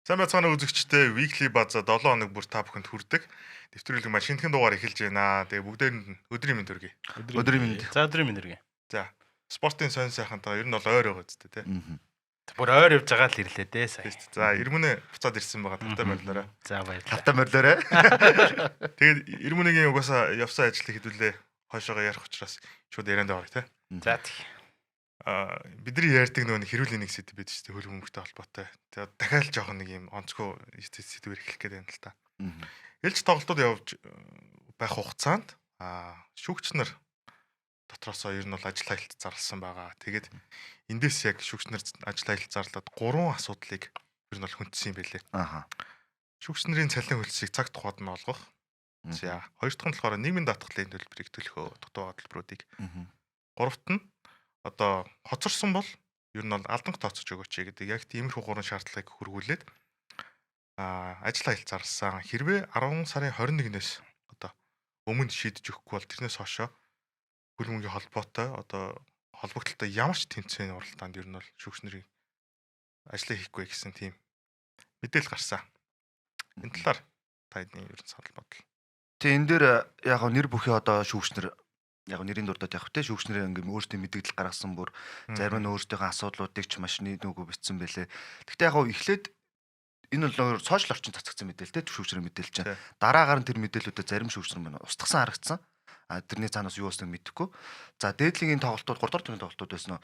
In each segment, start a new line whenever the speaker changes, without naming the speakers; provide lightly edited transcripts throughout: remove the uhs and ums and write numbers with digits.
Сайн байцгаана үзэгчдээ weekly база 7 хоног бүр та бүхэнд хүрдэг. Дэвтрүүлэг маань шинэхэн дугаар эхэлж байна. Тэгээ бүгдээр нь өдрийн мэнд хүргэе.
Өдрийн мэнд.
За өдрийн мэнд хүргэе.
За спортын сонь сайхантай ер нь бол ойр байгаа зү тэ.
Бүр ойр явж байгаа л ирлээ дээ сая.
За Ирмүнэ буцаад ирсэн байгаа. Тавтай баярлалаа.
За баярлалаа.
Тавтай морилоорой.
Тэгээд Ирмүнэгийн угаасаа явсан ажлыг хэдүүлээ хойшоогоо ярих учраас шууд ярианд орё тэ.
За тий.
Бидний ярьдаг нөгөө хэрүүлийн нэг сэдв байдаг шүү дээ, хөл бөмбөгтэй холбоотой. Тэгээд дахиад жоохон нэг юм онцгой сэдвээр эхлэх гээд байна л та. Ээлж тоглолтууд явж байх хугацаанд шүүгч нар дотроосоо ер нь бол ажил хаялт зарласан байгаа. Тэгээд эндээс яг шүүгч нар ажил хаялт зарлаад 3 асуудлыг ер нь бол хүндсэн юм байлээ. Шүүгч нарын цалин хөлсийг цаг тухайд нь олгох. За хоёр дахь нь болохоор нийгмийн даатгалын төлбөрийг төлөхөө дутуу төлбөрүүдийг. Гуравт нь одоо хоцорсон бол ер нь бол алданх тооцож өгөөч гэдэг яг тиймэрхүү гурван шаардлагыг хөрвүүлээд ажил хаялт зарласан. Хэрвээ 10 сарын 21-ээс одоо өмнө шийдэж өгөхгүй бол тэрнээс хойшоо хөл бөмбөгийн холбоотой одоо холбогдлолтой ямар ч тэмцээний уралдаанд ер нь бол шүүгч нарын ажлыг хийхгүй гэсэн тийм мэдээлэл гарсан. Энэ талаар та хэдийн ер нь санал бодол.
Тэ энэ дээр яг нэр бүхий одоо шүүгчнэр яг нэрийн дурдаад явах те шүүгчнэр ингээм өөртөө мэдээлэл гаргасан бүр зарим нь өөртөөхөө асуудлуудыг ч маш нийтнүүгөө бичсэн байлээ. Гэхдээ яг эхлээд энэ бол сошиал орчинд цацгдсан мэдээлэл те шүүгчнэр мэдээлж чинь дараагаар нь тэр мэдээллүүдэд зарим шүүгчнэр маань устгасан харагдсан. Тэрний цаанаас юу болсныг мэдэхгүй. За дээдлийн тоглолтууд 3 дахь төрлийн тоглолтууд байсан нь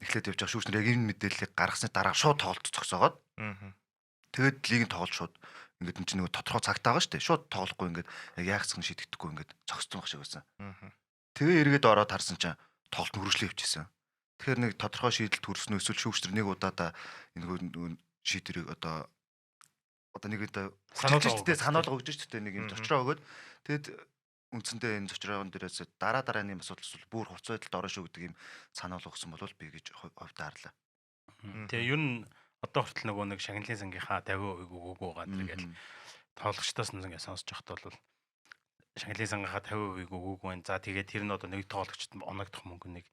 эхлээд явж байгаа шүүгчнэр яг энэ мэдээллийг гаргасны дараа шууд тоглолт зогсоогоод тэгээд лигийн тоглолт шууд ингээд энэ чинь нэг тодорхой цагтаа байгаа шүү дээ. Шууд тоглохгүй ингээд яг яагцсан шийдэгдэхгүй ингээд зогссон байх шиг байсан. Тэгээ эргээд ороод харсан чинь тоглолт нь хөрвүүлээ явчихсан. Тэгэхээр нэг тодорхой шийдэлд хүрсэн эсвэл шүүгчдэр нэг удаадаа энэ шийдвэрийг одоо нэг одоо сануулга өгч шүү дээ. Нэг юм зочроо өгөөд тэгэд үндсэндээ энэ зочроон дээрээс дараагийн асуудал эсвэл бүр хувц байдалд орно шүү гэдэг юм сануулга өгсөн бол би гэж хувьдаа харлаа.
Тэгээ ер нь одоо хүртэл нөгөө нэг шагналын сангийнхаа 50% өгөөгүй байгаа тэргээл тоглогчдоос нь ингэ сонсож байхад бол шагналын сангийнхаа 50% өгөөгүй байна. За тэгээд тэр нь одоо нэг тоглогчд оногдох мөнгө нэг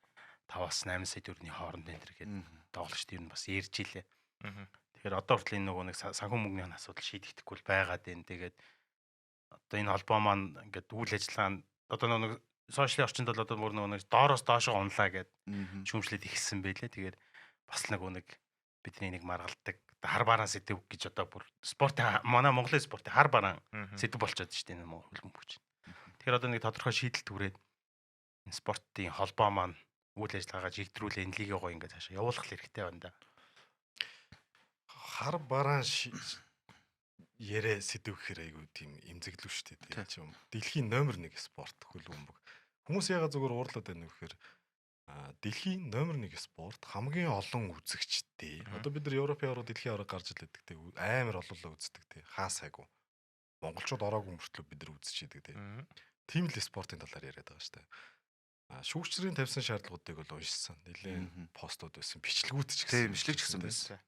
5-8 сая төгрөгийн хооронд энэ төр гээд тоглогчд ер нь бас ярьж илээ. Тэгэхээр одоо хүртэл энэ нөгөө нэг санхүү мөнгөний асуудал шийдэгдэхгүй байгаад байна. Тэгээд одоо энэ холбоо маань ингээд үйл ажиллагаа одоо нэг сошиалын орчинд бол одоо бүр нэг доороос доошоо унлаа гэд шүүмжлээд ихсэн байлээ. Тэгээд бас нэг бидний нэг маргалдаг хар бараан сэдв гэж одоо бүр спортын манай Монголын спортын хар бараан сэдв болчиход шүү дээ энэ хөл бөмбөгч. Тэгэхээр одоо нэг тодорхой шийдэл түрээд энэ спортын холбоо маань үйл ажиллагаагаа жигдрүүлээ энэ лигийн гоё ингээд цаашаа явуулах хэрэгтэй байна да.
Хар бараан ярэ сэдв гэхээр айгүй тийм эмзэглүү шүү дээ тийм. Дэлхийн номер 1 спорт хөл бөмбөг. Хүмүүс ягаад зүгээр уурлаад байна вэ гэхээр дэлхийн номер 1 спорт хамгийн олон үзэгчтэй. Одоо бид нар Европын авраг дэлхийн авраг гарч илээдэг те амар олоолаа үздэг те. Хаа сайгүй. Монголчууд ороогүй мөртлөө бид нар үзчихэдэг те. Тийм л спортын талаар яриад байгаа шүү дээ. Шүүгчрийн тавьсан шаардлагуудыг бол уншсан. Нилээн постууд байсан, бичлэгүүд ч гэсэн.
Тийм, бичлэг ч гэсэн байсан.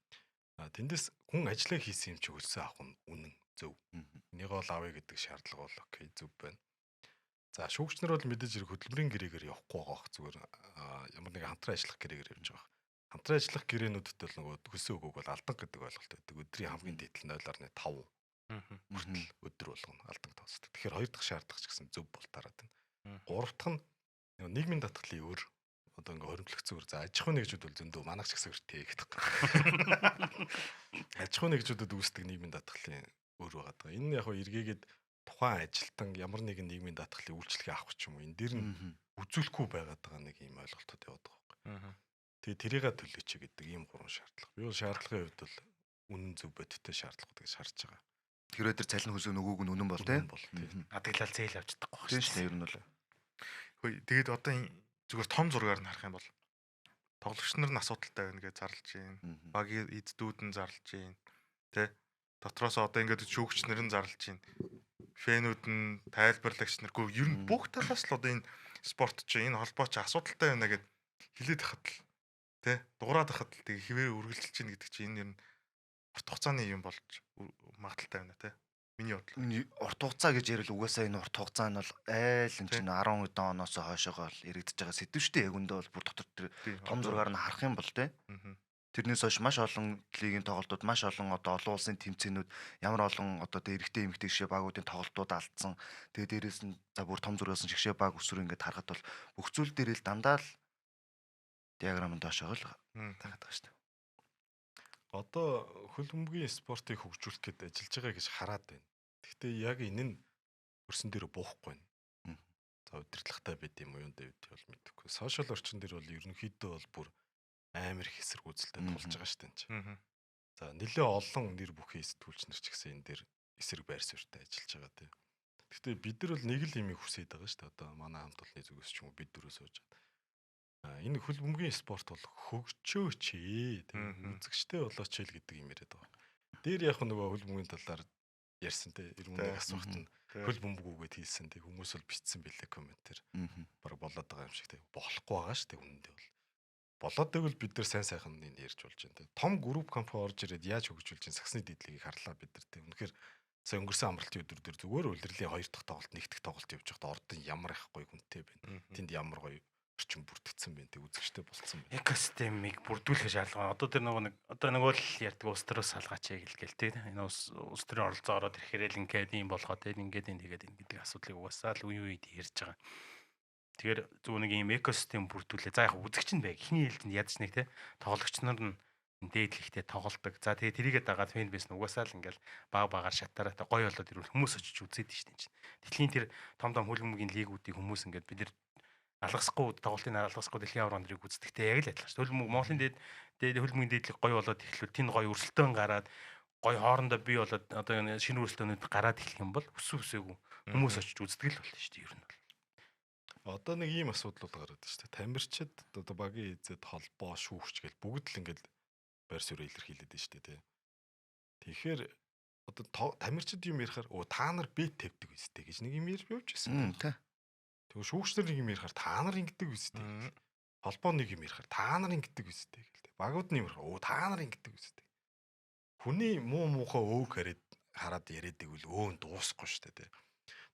Тэндээс хүн ажиллаа хийсэн юм чи хөлсөө авах нь үнэн зөв. Энийг бол авъя гэдэг шаардлага бол окей зөв байна. За шүүгчнэр бол мэдээж хэрэг хөтөлбөрийн гэрээгээр явахгүй байгаа. Зүгээр ямар нэгэн хамтран ажиллах гэрээгээр явж байгаа. Хамтран ажиллах гэрээнүүдэд бол нөгөө хөлсөө өгөөг бол алдан гэдэг ойлголт байдаг. Өдрийн хамгийн дээд нь 0.5 хүртэл өдөр болгоно алдан тооцдог. Тэгэхээр хоёр дахь шаардлага ч гэсэн зөв бол тараад байна. Гурав дахь нь нийгмийн даатгалын өр одоо ингээ хоримтлогцсон өр. За аж ахуйн нэгжүүд бол зөндөө манагч гэсэн өртөө гэдэг. Аж ахуйн нэгжүүдэд үүсдэг нийгмийн даатгалын өр байгаа. Энэ яг эргээгээд тухайн ажилтан ямар нэгэн нийгмийн даатгалын үйлчлэгээ авах ч юм уу энэ дэр нь үзүүлэхгүй байгаад байгаа нэг юм ойлголтод яваад байгаа байхгүй. Тэгээ тэрийгэ төлөөч гэдэг ийм гурван шаардлага. Би бол шаардлагын хувьд бол үнэн зөв бодиттой шаардлагууд гэж харж байгаа.
Тэр өдөр цалин хөлсөө нөгөөг нь үнэн бол тийм.
Адаглал зээл авч чадахгүй
шүү дээ. Ер нь бол.
Хөөе тэгээд одоо зүгээр том зургаар нь харах юм бол тоглогч нар нь асуудалтай байна гэж зарлж байна. Багийн эддүүд нь зарлж байна. Тэ дотроос одоо ингээд шүүгч нар нь зарлж байна. Фэнүүд нь тайлбарлагч наргүй ер нь бүх талаас л одоо энэ спорт чи энэ холбоо чи асуудалтай байна гэд хилээд хахад л тэ дуурайд хахад л тэг хിവэр үргэлжилж чинь гэдэг чи энэ ер нь урт хугацааны юм болж магадaltaй байна тэ. Миний бодлоо.
Урт хугацаа гэж ярил угаасаа энэ урт хугацаа нь бол айл энэ чинь 10 оноос хойшоогоо л яригдж байгаа сэдв шүү дээ. Яг үндэ бол бүр дотор тэр том зургаар нь харах юм бол тэ. Тэрнээс хойш маш олон лигийн тоглолтууд, маш олон одоо олон улсын тэмцээнүүд, ямар олон одоо эрэгтэй эмэгтэй жишээ багуудын тоглолтууд алдсан. Тэгээ дээрээс нь за бүр том зургаас нь жишээ баг өсвөр ингээд харахад бол бүх зүйл дээр л дандаа л диаграмын доошоо л тахад байгаа шүү дээ.
Одоо хөл бөмбөгийн спортыг хөгжүүлэх гээд ажиллаж байгаа гэж хараад байна. Гэхдээ яг энэ нь хөрсөн дээр буухгүй байна. За удирдлагатай байд юм уу юунд байд бол мэдэхгүй. Сошиал орчин дээр бол ерөнхийдөө бол бүр амар их эсрэг үзэлтэд тулж байгаа шүү дээ. За нэлээ олон нэр бүхий сэтгүүлч нар ч гэсэн энэ дээр эсрэг байр суурьтай ажиллаж байгаа тийм. Гэхдээ бид нар бол нэг л юмыг хүсээд байгаа шүү дээ. Одоо манай хамт олонны зүгээс ч юм уу бид дөрөв сууж байгаа. Энэ хөл бөмбөгийн спорт бол хөгжөөч тийм. Үзэгчтэй болооч л гэдэг юм яриад байгаа. Дээр яг нөгөө хөл бөмбөгийн талаар ярьсан тийм. Ирмэнийг асуухт нь хөл бөмбөгөөгээд хийсэн тийм. Хүмүүс бол бичсэн байлээ комментээр. Бараг болоод байгаа юм шиг тийм. Болохгүй байгаа шүү дээ үнэндээ бол. Болоод байвал бид нар сайн сайхан нэг ярьж болж байна тийм. Том групп компани орж ирээд яаж хөгжүүлж чинь сагсны дээдлийг харлаа бид нар тийм. Үнэхээр сая өнгөрсөн амралтын өдөр дээр зүгээр улирлын 2 дахь тоглолт, 1 дахь тоглолт явж байхдаа ордон ямар их гоё хүнтэй байна. Тэнд ямар гоё орчин бүрдэгдсэн байна тийм. Үзэгчтэй болцсон байна.
Экосистемийг бүрдүүлэх шаардлага. Одоо тэр нөгөө л ярьдаг улс төрөөс салгаач гэлгээл тийм. Энэ улс төрийн оролцоо ороод ирэхээр л ингээд юм болгоод ингээд энэ гэдэг асуудлыг угаасаа л үе үед ярьж байгаа. Тэгэхээр зөв нэг юм экосистем бүрдүүлээ. За яг үзэгч нь бай. Эхний ээлжинд ядч нэг те тоглогч нар нь дээдлэгтэй тоглолдог. За тэгээ тэрийгээ дагаад фэн бэс нь угаасаа л ингээл багаар шатаараа гоё болоод ирвэл хүмүүс очиж үзээд штеп чинь. Дэлхийн тэр том хөл бөмбөгийн лигүүдийг хүмүүс ингээд бид нар алгасахгүй тоглолтын алгасахгүй дэлхийн аврал нэрийг үздэгтэй яг л адилхан шүү. Хөл бөмбөг Монголын хөл бөмбөгийн дээдлэг гоё болоод эхлэв. Тэнд гоё өрсөлдөөн гараад гоё хоорондоо бий болоод одоо шинэ өрсөлдөөнүүд гараад эхлэх юм бол өсөөгүй хүмүүс очиж үздэг л болно шүү дээ ер нь.
Одоо нэг ийм асуудал бол гараад байна шүү дээ. Тамирчид одоо багийн эзэд холбоо шүүгч гэл бүгд л ингээд байр суурь илэрхийлээд байна шүү дээ тий. Тэгэхээр одоо тамирчид юм ярихаар та нар бет тавьдаг үстэй гэж нэг юм ярьж явж байсан.
Тий.
Тэгээ шүүгчнэр нэг юм ярихаар та нар ингэдэг үстэй. Холбоо нэг юм ярихаар та нар ингэдэг үстэй гэлтэй. Багууд нь юм ярихаар та нар ингэдэг үстэй. Хүний муухай өөг хараад яриадаг үл өөнд дуусахгүй шүү дээ тий.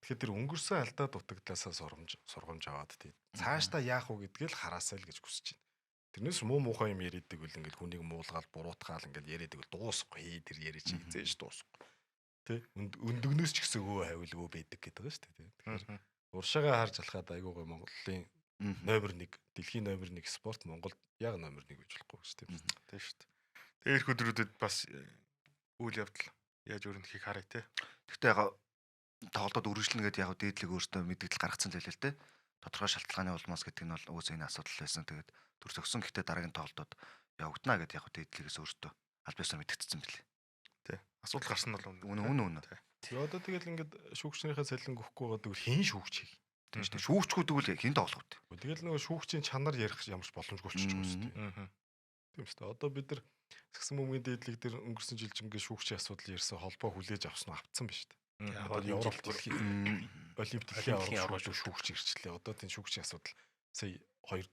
Тэгэхээр тэр өнгөрсөн алдаа дутагдлаасаа сургамж аваад тий. Цаашдаа яах вэ гэдгийг л хараасаа л гэж хүсэж байна. Тэрнээс муухай юм яриадаг үл ингээд хүнийг муулгаал буруутгаал ингээд яриадаг үл дуусахгүй тэр яриа чи хизээж дуусахгүй. Тий. Өндөгнөөс ч гэсэн өө хавилгөө байдаг гэдэг байгаа шүү дээ тий. Тэгэхээр уршаагаа харж алхаад айгуугаа Монголын номер 1 дэлхийн номер 1 спорт Монголд яг номер 1 гэж болохгүй шүү дээ.
Тийм шүү дээ. Тэгээ их өдрүүдэд бас үйл явдал яаж өрнөхийг харъя те.
Гэхдээ яг тоглолтод үргэлжлэнэ гэдэг яг дээдлэг өөртөө мэдээлэл гаргацсан л байлээ л те. Тодорхой шалтгааны улмаас гэдэг нь бол угсаа энэ асуудал байсан. Тэгээд төр зогсон гэхдээ дараагийн тоглолтод явагдана гэдэг яг дээдлэгээс өөртөө аль биесээр мэдгэцсэн байлээ.
Тий. Асуудал гарсан нь бол
үнэн.
Тэгээ одоо тэгэл ингээд шүүгчнэрийнхээ цалин өгөхгүй байгаа тэгвэл хэн шүүгч хий.
Тийм шүү дээ. Шүүгчгүй тэгвэл хэн тоглох вэ?
Тэгэл нөгөө шүүгчийн чанар ярих ямарч боломжгүй болчихж байгаа шүү дээ. Тийм шүү дээ. Одоо бид нар сагсан бөмбөгийн дээдлэг дээр өнгөрсөн жил чинь ингээд шүүгчийн асуудал ярьсан холбоо хүлээж авсан нь автсан ба шүү дээ. Одоо Европ дэлхийн Олимпийн аврал шүүгч ирчлээ. Одоо тийм шүүгчийн асуудал сая 2-7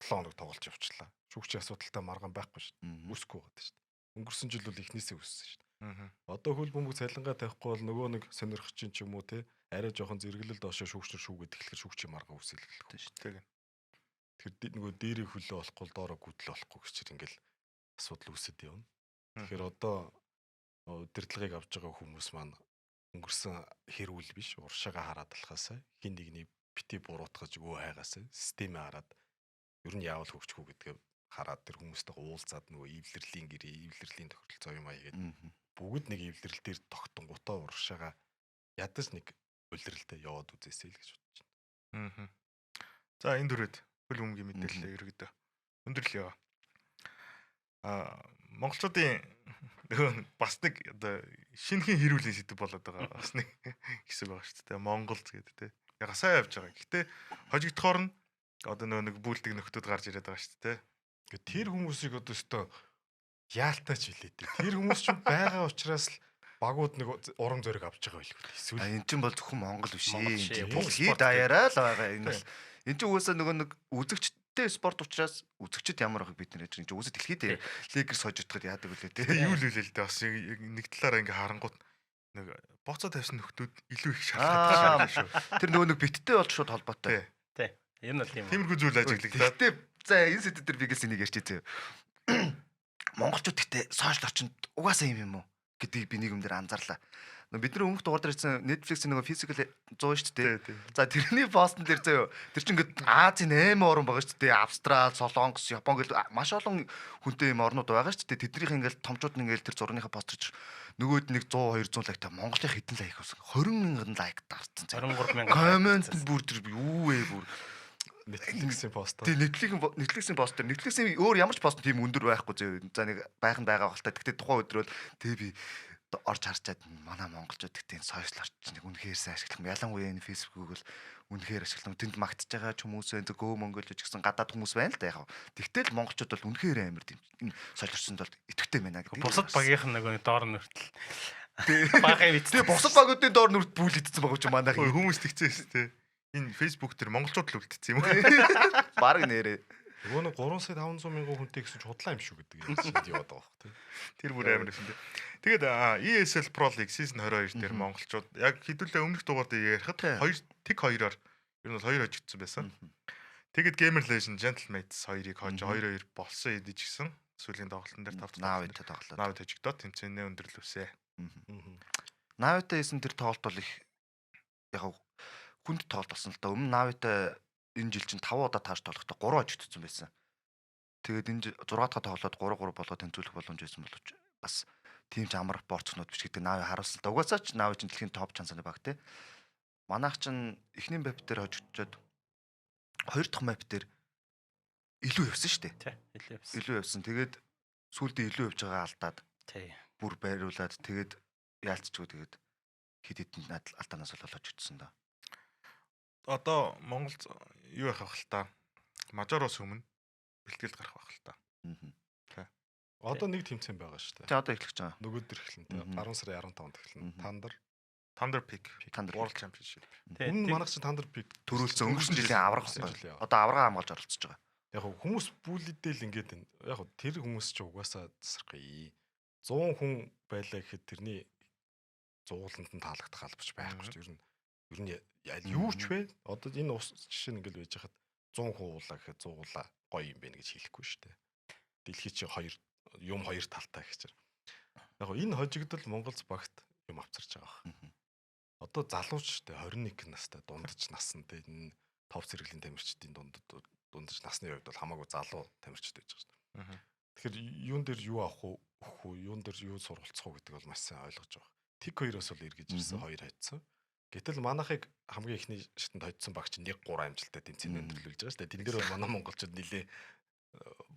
хоног тоглож явчлаа. Шүүгчийн асуудалтай маргаан байхгүй шүү дээ. Үсэхгүй байгаа шүү дээ. Өнгөрсөн жил бол эхнээсээ үссэн шүү дээ. Одоо хөл бөмбөг цалингаа тавихгүй бол нөгөө нэг сонирхчин ч юм уу те арай жоохон зэрэглэл доошо шүүгчнэр шүүгээд эхлэхээр шүүгчийн маргаа үсэлгэлтэй шүү дээ. Тэгэхээр нөгөө дээрээ хөлөө болохгүй доороо гүдэл болохгүй гэж чинь ингээл асуудал үүсэт явна. Тэгэхээр одоо удирдлагыг авч байгаа хүмүүс маань өнгөрсөн хэрүүл биш уршаагаа хараад алхаасаа хин нэгний бити буруутгаж өө хайгаасаа системээ хараад ер нь яавал хөгжих үү гэдгээ хараад тэр хүмүүстэйгээ уулзаад нөгөө эвлэрлийн гэрээ эвлэрлийн тохиролцоо юм аягээд бүгд нэг эвлэрэл дээр тогтонгуудаа уршаагаа ядаж нэг улирлдээ яваад үзээсэй л гэж бодож байна.
За энэ дүрээд хөл бөмбөгийн мэдээлэл ерөөдөө өндөрлөө. Монголчуудын нөгөө бас нэг одоо шинэхэн хэрүүлийн сэдв болоод байгаа бас нэг хэсэг байгаа шүү дээ. Монгол гэдэг те. Яг сайн явж байгаа. Гэхдээ хожигдохоор нь одоо нөгөө нэг бүлдэг нөхдүүд гарч ирээд байгаа шүү дээ.
Гэхдээ тэр хүмүүсийг одоо өстой яалтаач хилээд. Тэр хүмүүс ч байгаа учраас л багууд нэг урам зориг авч байгаа байлгүй.
Эсвэл энэ чинь бол зөвхөн Монгол биш ээ. Бүх даяараа л байгаа. Энэ бол энэ чинь угаасаа нөгөө нэг үзэгчтэй спорт учраас үзэгчд ямар байхыг бид нэр чинь угаасаа дэлхийд лигэрс хожигдоход яадаг үлээ те.
Юу л үлээ л дээ. Бас нэг талаараа ингээ харангуут нэг боцоо тавьсан нөхдүүд илүү их шаардлагатай шүү.
Тэр нөгөө нэг биттэй болж шууд холбоотой.
Тий. Энэ бол юм.
Тиймэрхүү зүйл ажиглагдаад.
Гэтэ за энэ сэдв дээр би гэсэн нэг ярьчих зөө. монголчууд гэхдээ сошиал орчинд угаасаа юм уу гэдгийг би нэг юм дээр анзаарлаа. Бид нар өмнөх дугаар дээр ирсэн Netflix-ийн нөгөө physical 100 шүү дээ. За тэрний постн дээр заяа тэр чинь ингээд Азийн 8 орн байгаа шүү дээ. Австрал, Солонгос, Япон гэл маш олон хүнтэй юм орнууд байгаа шүү дээ. Тэднийх ингээд томчууд нь ингээд тэр зургийнхаа постэрч нөгөөд нэг 100 200 лайктай Монголын хэдэн лайк болсон. 20,000 лайк дарсан.
23,000
коммент бүр тэр юу вэ бүр
Netflix-ийн пост.
Тэг Netflix-ийн пост дээр Netflix-ийн өөр ямар ч пост тийм өндөр байхгүй зөө. За нэг байхан байгаа болтой. Гэхдээ тухайн өдөр бол тэг би орж харчаад манай монголчууд гэдэг сошиал орчныг үнэхээр сайн ашиглах юм. Ялангуяа энэ Facebook-ыг бол үнэхээр ашиглах. Тэнд магтж байгаа ч хүмүүс байна. Гөө монголч гэсэн гадаад хүмүүс байна л да яг. Тэгтэл монголчууд бол үнэхээр амар тийм. Энэ сошиал орчинд бол итгэвтэй байна гэдэг.
Бусад багийнх нь нөгөө доор нь хүртэл багын виц.
Тэгээ бусад багуудын доор нүрт бүл идсэн байгаа ч манайх
Хүмүүс тэгцээ шүү дээ. Энэ Facebook дээр монголчууд л үлдсэн юм уу?
баг нэрээ.
Нөгөө нэг 3 сая 500 мянган хүнтэй гэсэн ч худлаа юм шүү гэдэг юм шиг яваад байгаа бох тийм.
Тэр бүр амар юм дээ. Тэгээд ESL Pro League Season 22 дээр монголчууд яг хэдүүлээ өмнөх дугаар дээр ярихад 2-2-оор ер нь бол 2 хожигдсан байсан. Тэгээд Gamer Legend Gentlemates 2-ыг хожиж 2-2 болсон эдэж гисэн. Сүүлийн тоглолтын дээр 5
Навитай тоглолоо.
Навид хожигдоод тэмцээнээ өндөрлөвсэй.
Навитай хийсэн тэр тоглолт бол их яг хүнд тоглолт болсон л да. Өмнө Навитай энэ жил чинь 5 удаа тааж тоглохдоо 3 хожигдсон байсан. Тэгээд энэ 6 дахь тоглоод 3-3 болоод тэнцвүүлэх боломж байсан боловч бас тийм ч амар борцнууд биш гэдэг Нави харуулсан. Угаасаа ч Нави чинь дэлхийн топ чансны баг те. Манайх чинь эхний мап дээр хожигдчихэд 2 дахь мап дээр илүү явсан шүү дээ.
Тий, илүү явсан.
Илүү явсан. Тэгээд сүүлдээ илүү явж байгаа алдаад
Тий.
бүр байруулад тэгээд яалтчгүй тэгээд хэд хэдэн алдаанаас бол хожигдсон да.
Одоо Монголд юу явах вэ та? Мажороос өмнө бэлтгэл гарах байх л та.
Одоо нэг тэмцээн байгаа шүү дээ.
Тэ одоо эхлэж байгаа.
Нөгөөдөр эхлэн тэ 10 сарын 15-нд эхлэн.
Thunder Peak
Thunder
World Championship.
Өмнө манайх чинь Thunder Peak
төрүүлсэн өнгөрсөн жилийн авраг байна. Одоо аврагаа хамгаалж оролцож байгаа.
Яг хүмүүс бүлэдэл ингээд яг тэр хүмүүс ч угаасаа засархъя. 100 хүн байлаа гэхэд тэрний зууланд нь таалагдах албач байхгүй шүү дээ. Ер нь юу ч вэ? Одоо энэ ус жишээ нь ингээд байж хахад 100 хүн уулаа гэхэд 100 уулаа гоё юм байна гэж хэлэхгүй шүү дээ. Дэлхий чи хоёр талтай гэж. Яг энэ хожигдол Монголд багт юм авчирч байгаа. Одоо залууч шүү дээ 21 настай дундаж насантай энэ топ зэрэглэлийн тамирчдын дундаж насны хувьд бол хамаагүй залуу тамирчид байж байгаа шүү дээ. Тэгэхээр юун дээр юу авах уу, өгөх үү, юун дээр юу сургалцах уу гэдэг бол маш сайн ойлгож байгаа. Тик 2-оос бол эргэж ирсэн 2 хайцсан. Гэтэл манайхыг хамгийн ихний шатанд хоцсон багч 1-3 амжилттай тэнцэн өндөрлүүлж байгаа шүү дээ. Тэн дээр бол манай монголчууд нилээ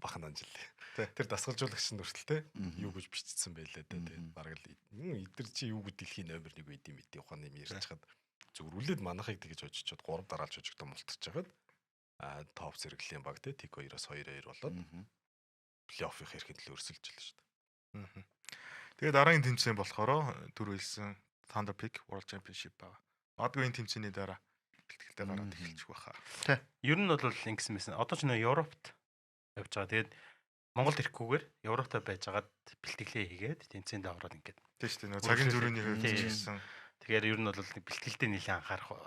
бахан анжилээ. Тэр дасгалжуулагч нь хүртэл юу гэж бичсэн байлээ дээ. Бараг л эдгэр чи юу гэдэг дэлхийн номер 1 байд юм бид ухааны юм ярьж хаад зүгрүүлээд манайхыг тэгж очичоод 3 дараалж хожигдсон мултарч хагаад топ зэрэглэлийн баг те Тик 2-оос 2-2 болоод плей-оффын хэрхэн төлөө өрсөлж илээ шүү дээ.
Тэгээд дараагийн тэмцээн болохоор түр хэлсэн Thunder Peak World Championship байгаа. Магадгүй энэ тэмцээний дараа бэлтгэлтэй гараад эхэлчих байхаа.
Ер нь бол ингэсэн байсан. Одоо ч нөө Европт явж байгаа. Тэгээд Монголд ирэхгүйгээр Европтой байж агаад бэлтгэлээ хийгээд тэмцээнд аваад ингээд.
Тийм шүү дээ. Цагийн зөрүүний хувьд ч гэсэн.
Тэгэхээр ер нь бол бэлтгэлдээ нэлээд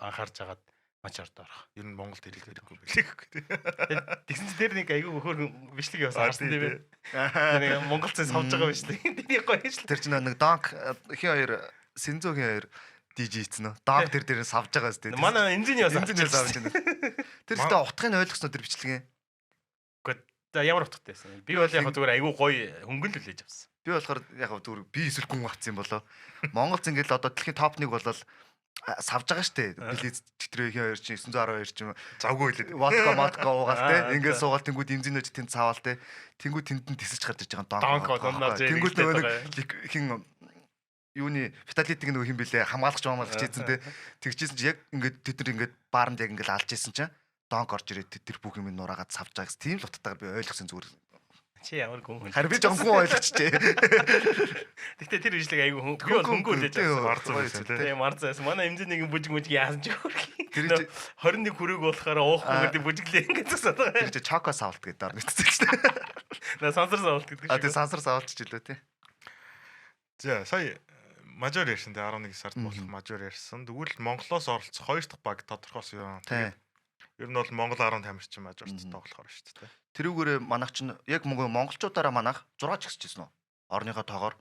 анхаарж агаад мач орд орох.
Ер нь Монголд ирэхгүй бэлээхгүй.
Тэгсэн чинь тэр нэг айгүй хөр бичлэг явуулсан харсан тийм ээ. Нэг Монголцын савж байгаа бичлэг. Тэр гоё шүү.
Тэр чинь нэг Donk хин хоёр Синзогийн хоёр DJ хийсэн нөө. Donk тэр дээр савж байгаа зү.
Манай энжиний явсан.
Энжиний савж байна. Тэр ихтэй утгыг ойлгосноо тэр бичлэгээ.
Гэхдээ ямар утгатай байсан. Би бол яг зүгээр айгүй гоё хөнгөн хүлээж авсан.
Би болохоор яг зүгээр би эсвэл гүн авцсан юм болоо. Монголц ингээл одоо дэлхийн топ 1 болол савж байгаа штэ. Билет читрээ хин хоёр чинь 912 чинь
завгүй хэлээд
водка уугаал те. Ингээд суугаал тэнгууд эмзинөөч тэнд цаавал те. Тэнгууд тэнд нь тисэж гарч иж байгаа
Donk.
Тэнгууд нэг хин юуны фаталитиг нөгөө хин бэлээ хамгаалагч хийсэн те. Тэгжсэн чи яг ингээд тэд нар ингээд бааранд яг ингээд алж исэн чинь Donk орж ирээд тэр бүх юм нураагаад савж байгаа гэсэн тийм л утгатайгаар би ойлгосон зүгээр.
Чи ямар гүн хүн.
Харин би жоохон хүн ойлгочжээ.
Гэтэ тэр бичлэг айгүй хөнгөн хүлээж авсан.
марцсан байсан тийм.
Тийм марцсан. Манай эмзэн нэг бүжиг яасан ч хөрхий. Тэр 21 хүрээг болохоор уухгүй гэдэг бүжиглээ ингээд засаад байгаа.
Тэр чи чоко савлт гэдэг дор нэгтсэн шүү дээ.
На сансар савлт гэдэг.
А тий сансар савлтч илүү тий.
За сая мажор ярьсан те 11 сард болох мажор ярьсан. Тэгвэл Монголоос оролцох 2 дахь баг тодорхойлсон юм. Ер нь бол Монгол 10 тамирчин мажорт тоглохоор шүү дээ.
Тэрүүгээр манайх чинь яг монголчуудаараа манайх 6 ч гисчихсэн үү? Орныхоо тоогоор.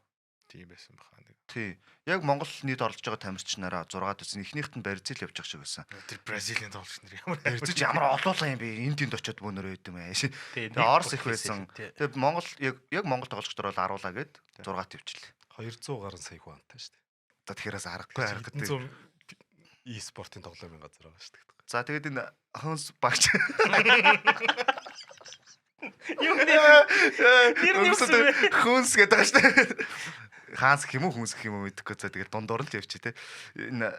Тийм байсан баха нэг.
Тий. Яг Монгол нийт оролцож байгаа тамирчнараа 6 гэсэн. Эхнийхт нь Барзил явж явах шиг байсан.
Тэр Бразилийн тоглогч нар ямар
Барзил ямар олуулаа юм бэ? Энд тэнд очиод бөөнөр байд юм аа. Тэгээ Орос их байсан. Тэгээ Монгол яг Монгол тоглогчдор бол аруулаа гээд 6-т явчихлаа.
200 гаруй сая хүн амтай шүү дээ.
За тэгэхээр харахгүй.
E-спортын тоглоомын газар байгаа шүү дээ.
За тэгээд энэ хөнс багч.
Юу нэ?
Хөнс гэдэг байгаа шүү дээ. Хаанс гэх юм уу хүнс гэх юм уу мэдэхгүй. За тэгээд дундуур л явчих те. Энэ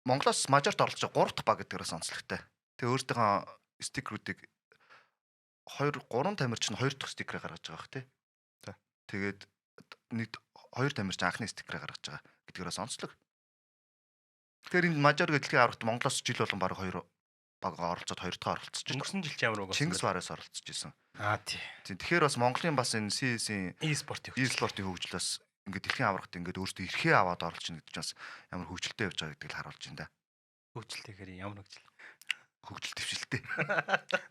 Монголоос мажорт оролцож 3 дахь баг гэдгээрээ онцлогтой. Тэгээ өөртөөхөө стикерүүдийг 3 тамирчин 2 дахь стикерээ гаргаж байгаа бох те. Тэгээд нэг 2 тамирчин анхны стикерээ гаргаж байгаа гэдгээрээ онцлог. Тэгэхээр энэ мажор гэдэлхий аврагт Монголоос жил болгон баг 2 баг оролцоод 2 дахь оролцож байна.
Өнгөрсөн жил ч ямар уу
Чингис Вараас оролцож исэн.
Тий.
Тэгэхээр бас Монголын бас энэ CS-ийн
E-спортын
e-спортын хөгжлөөс ингээд дэлхийн аврагт ингээд өөртөө эрхээ аваад оролж ийн гэдэг чинь бас ямар хөгжилтэй явж байгаа гэдгийг л харуулж байна да.
хөгжилтэйгээр ямар хөгжил?
Хөгжил төвшилтэй.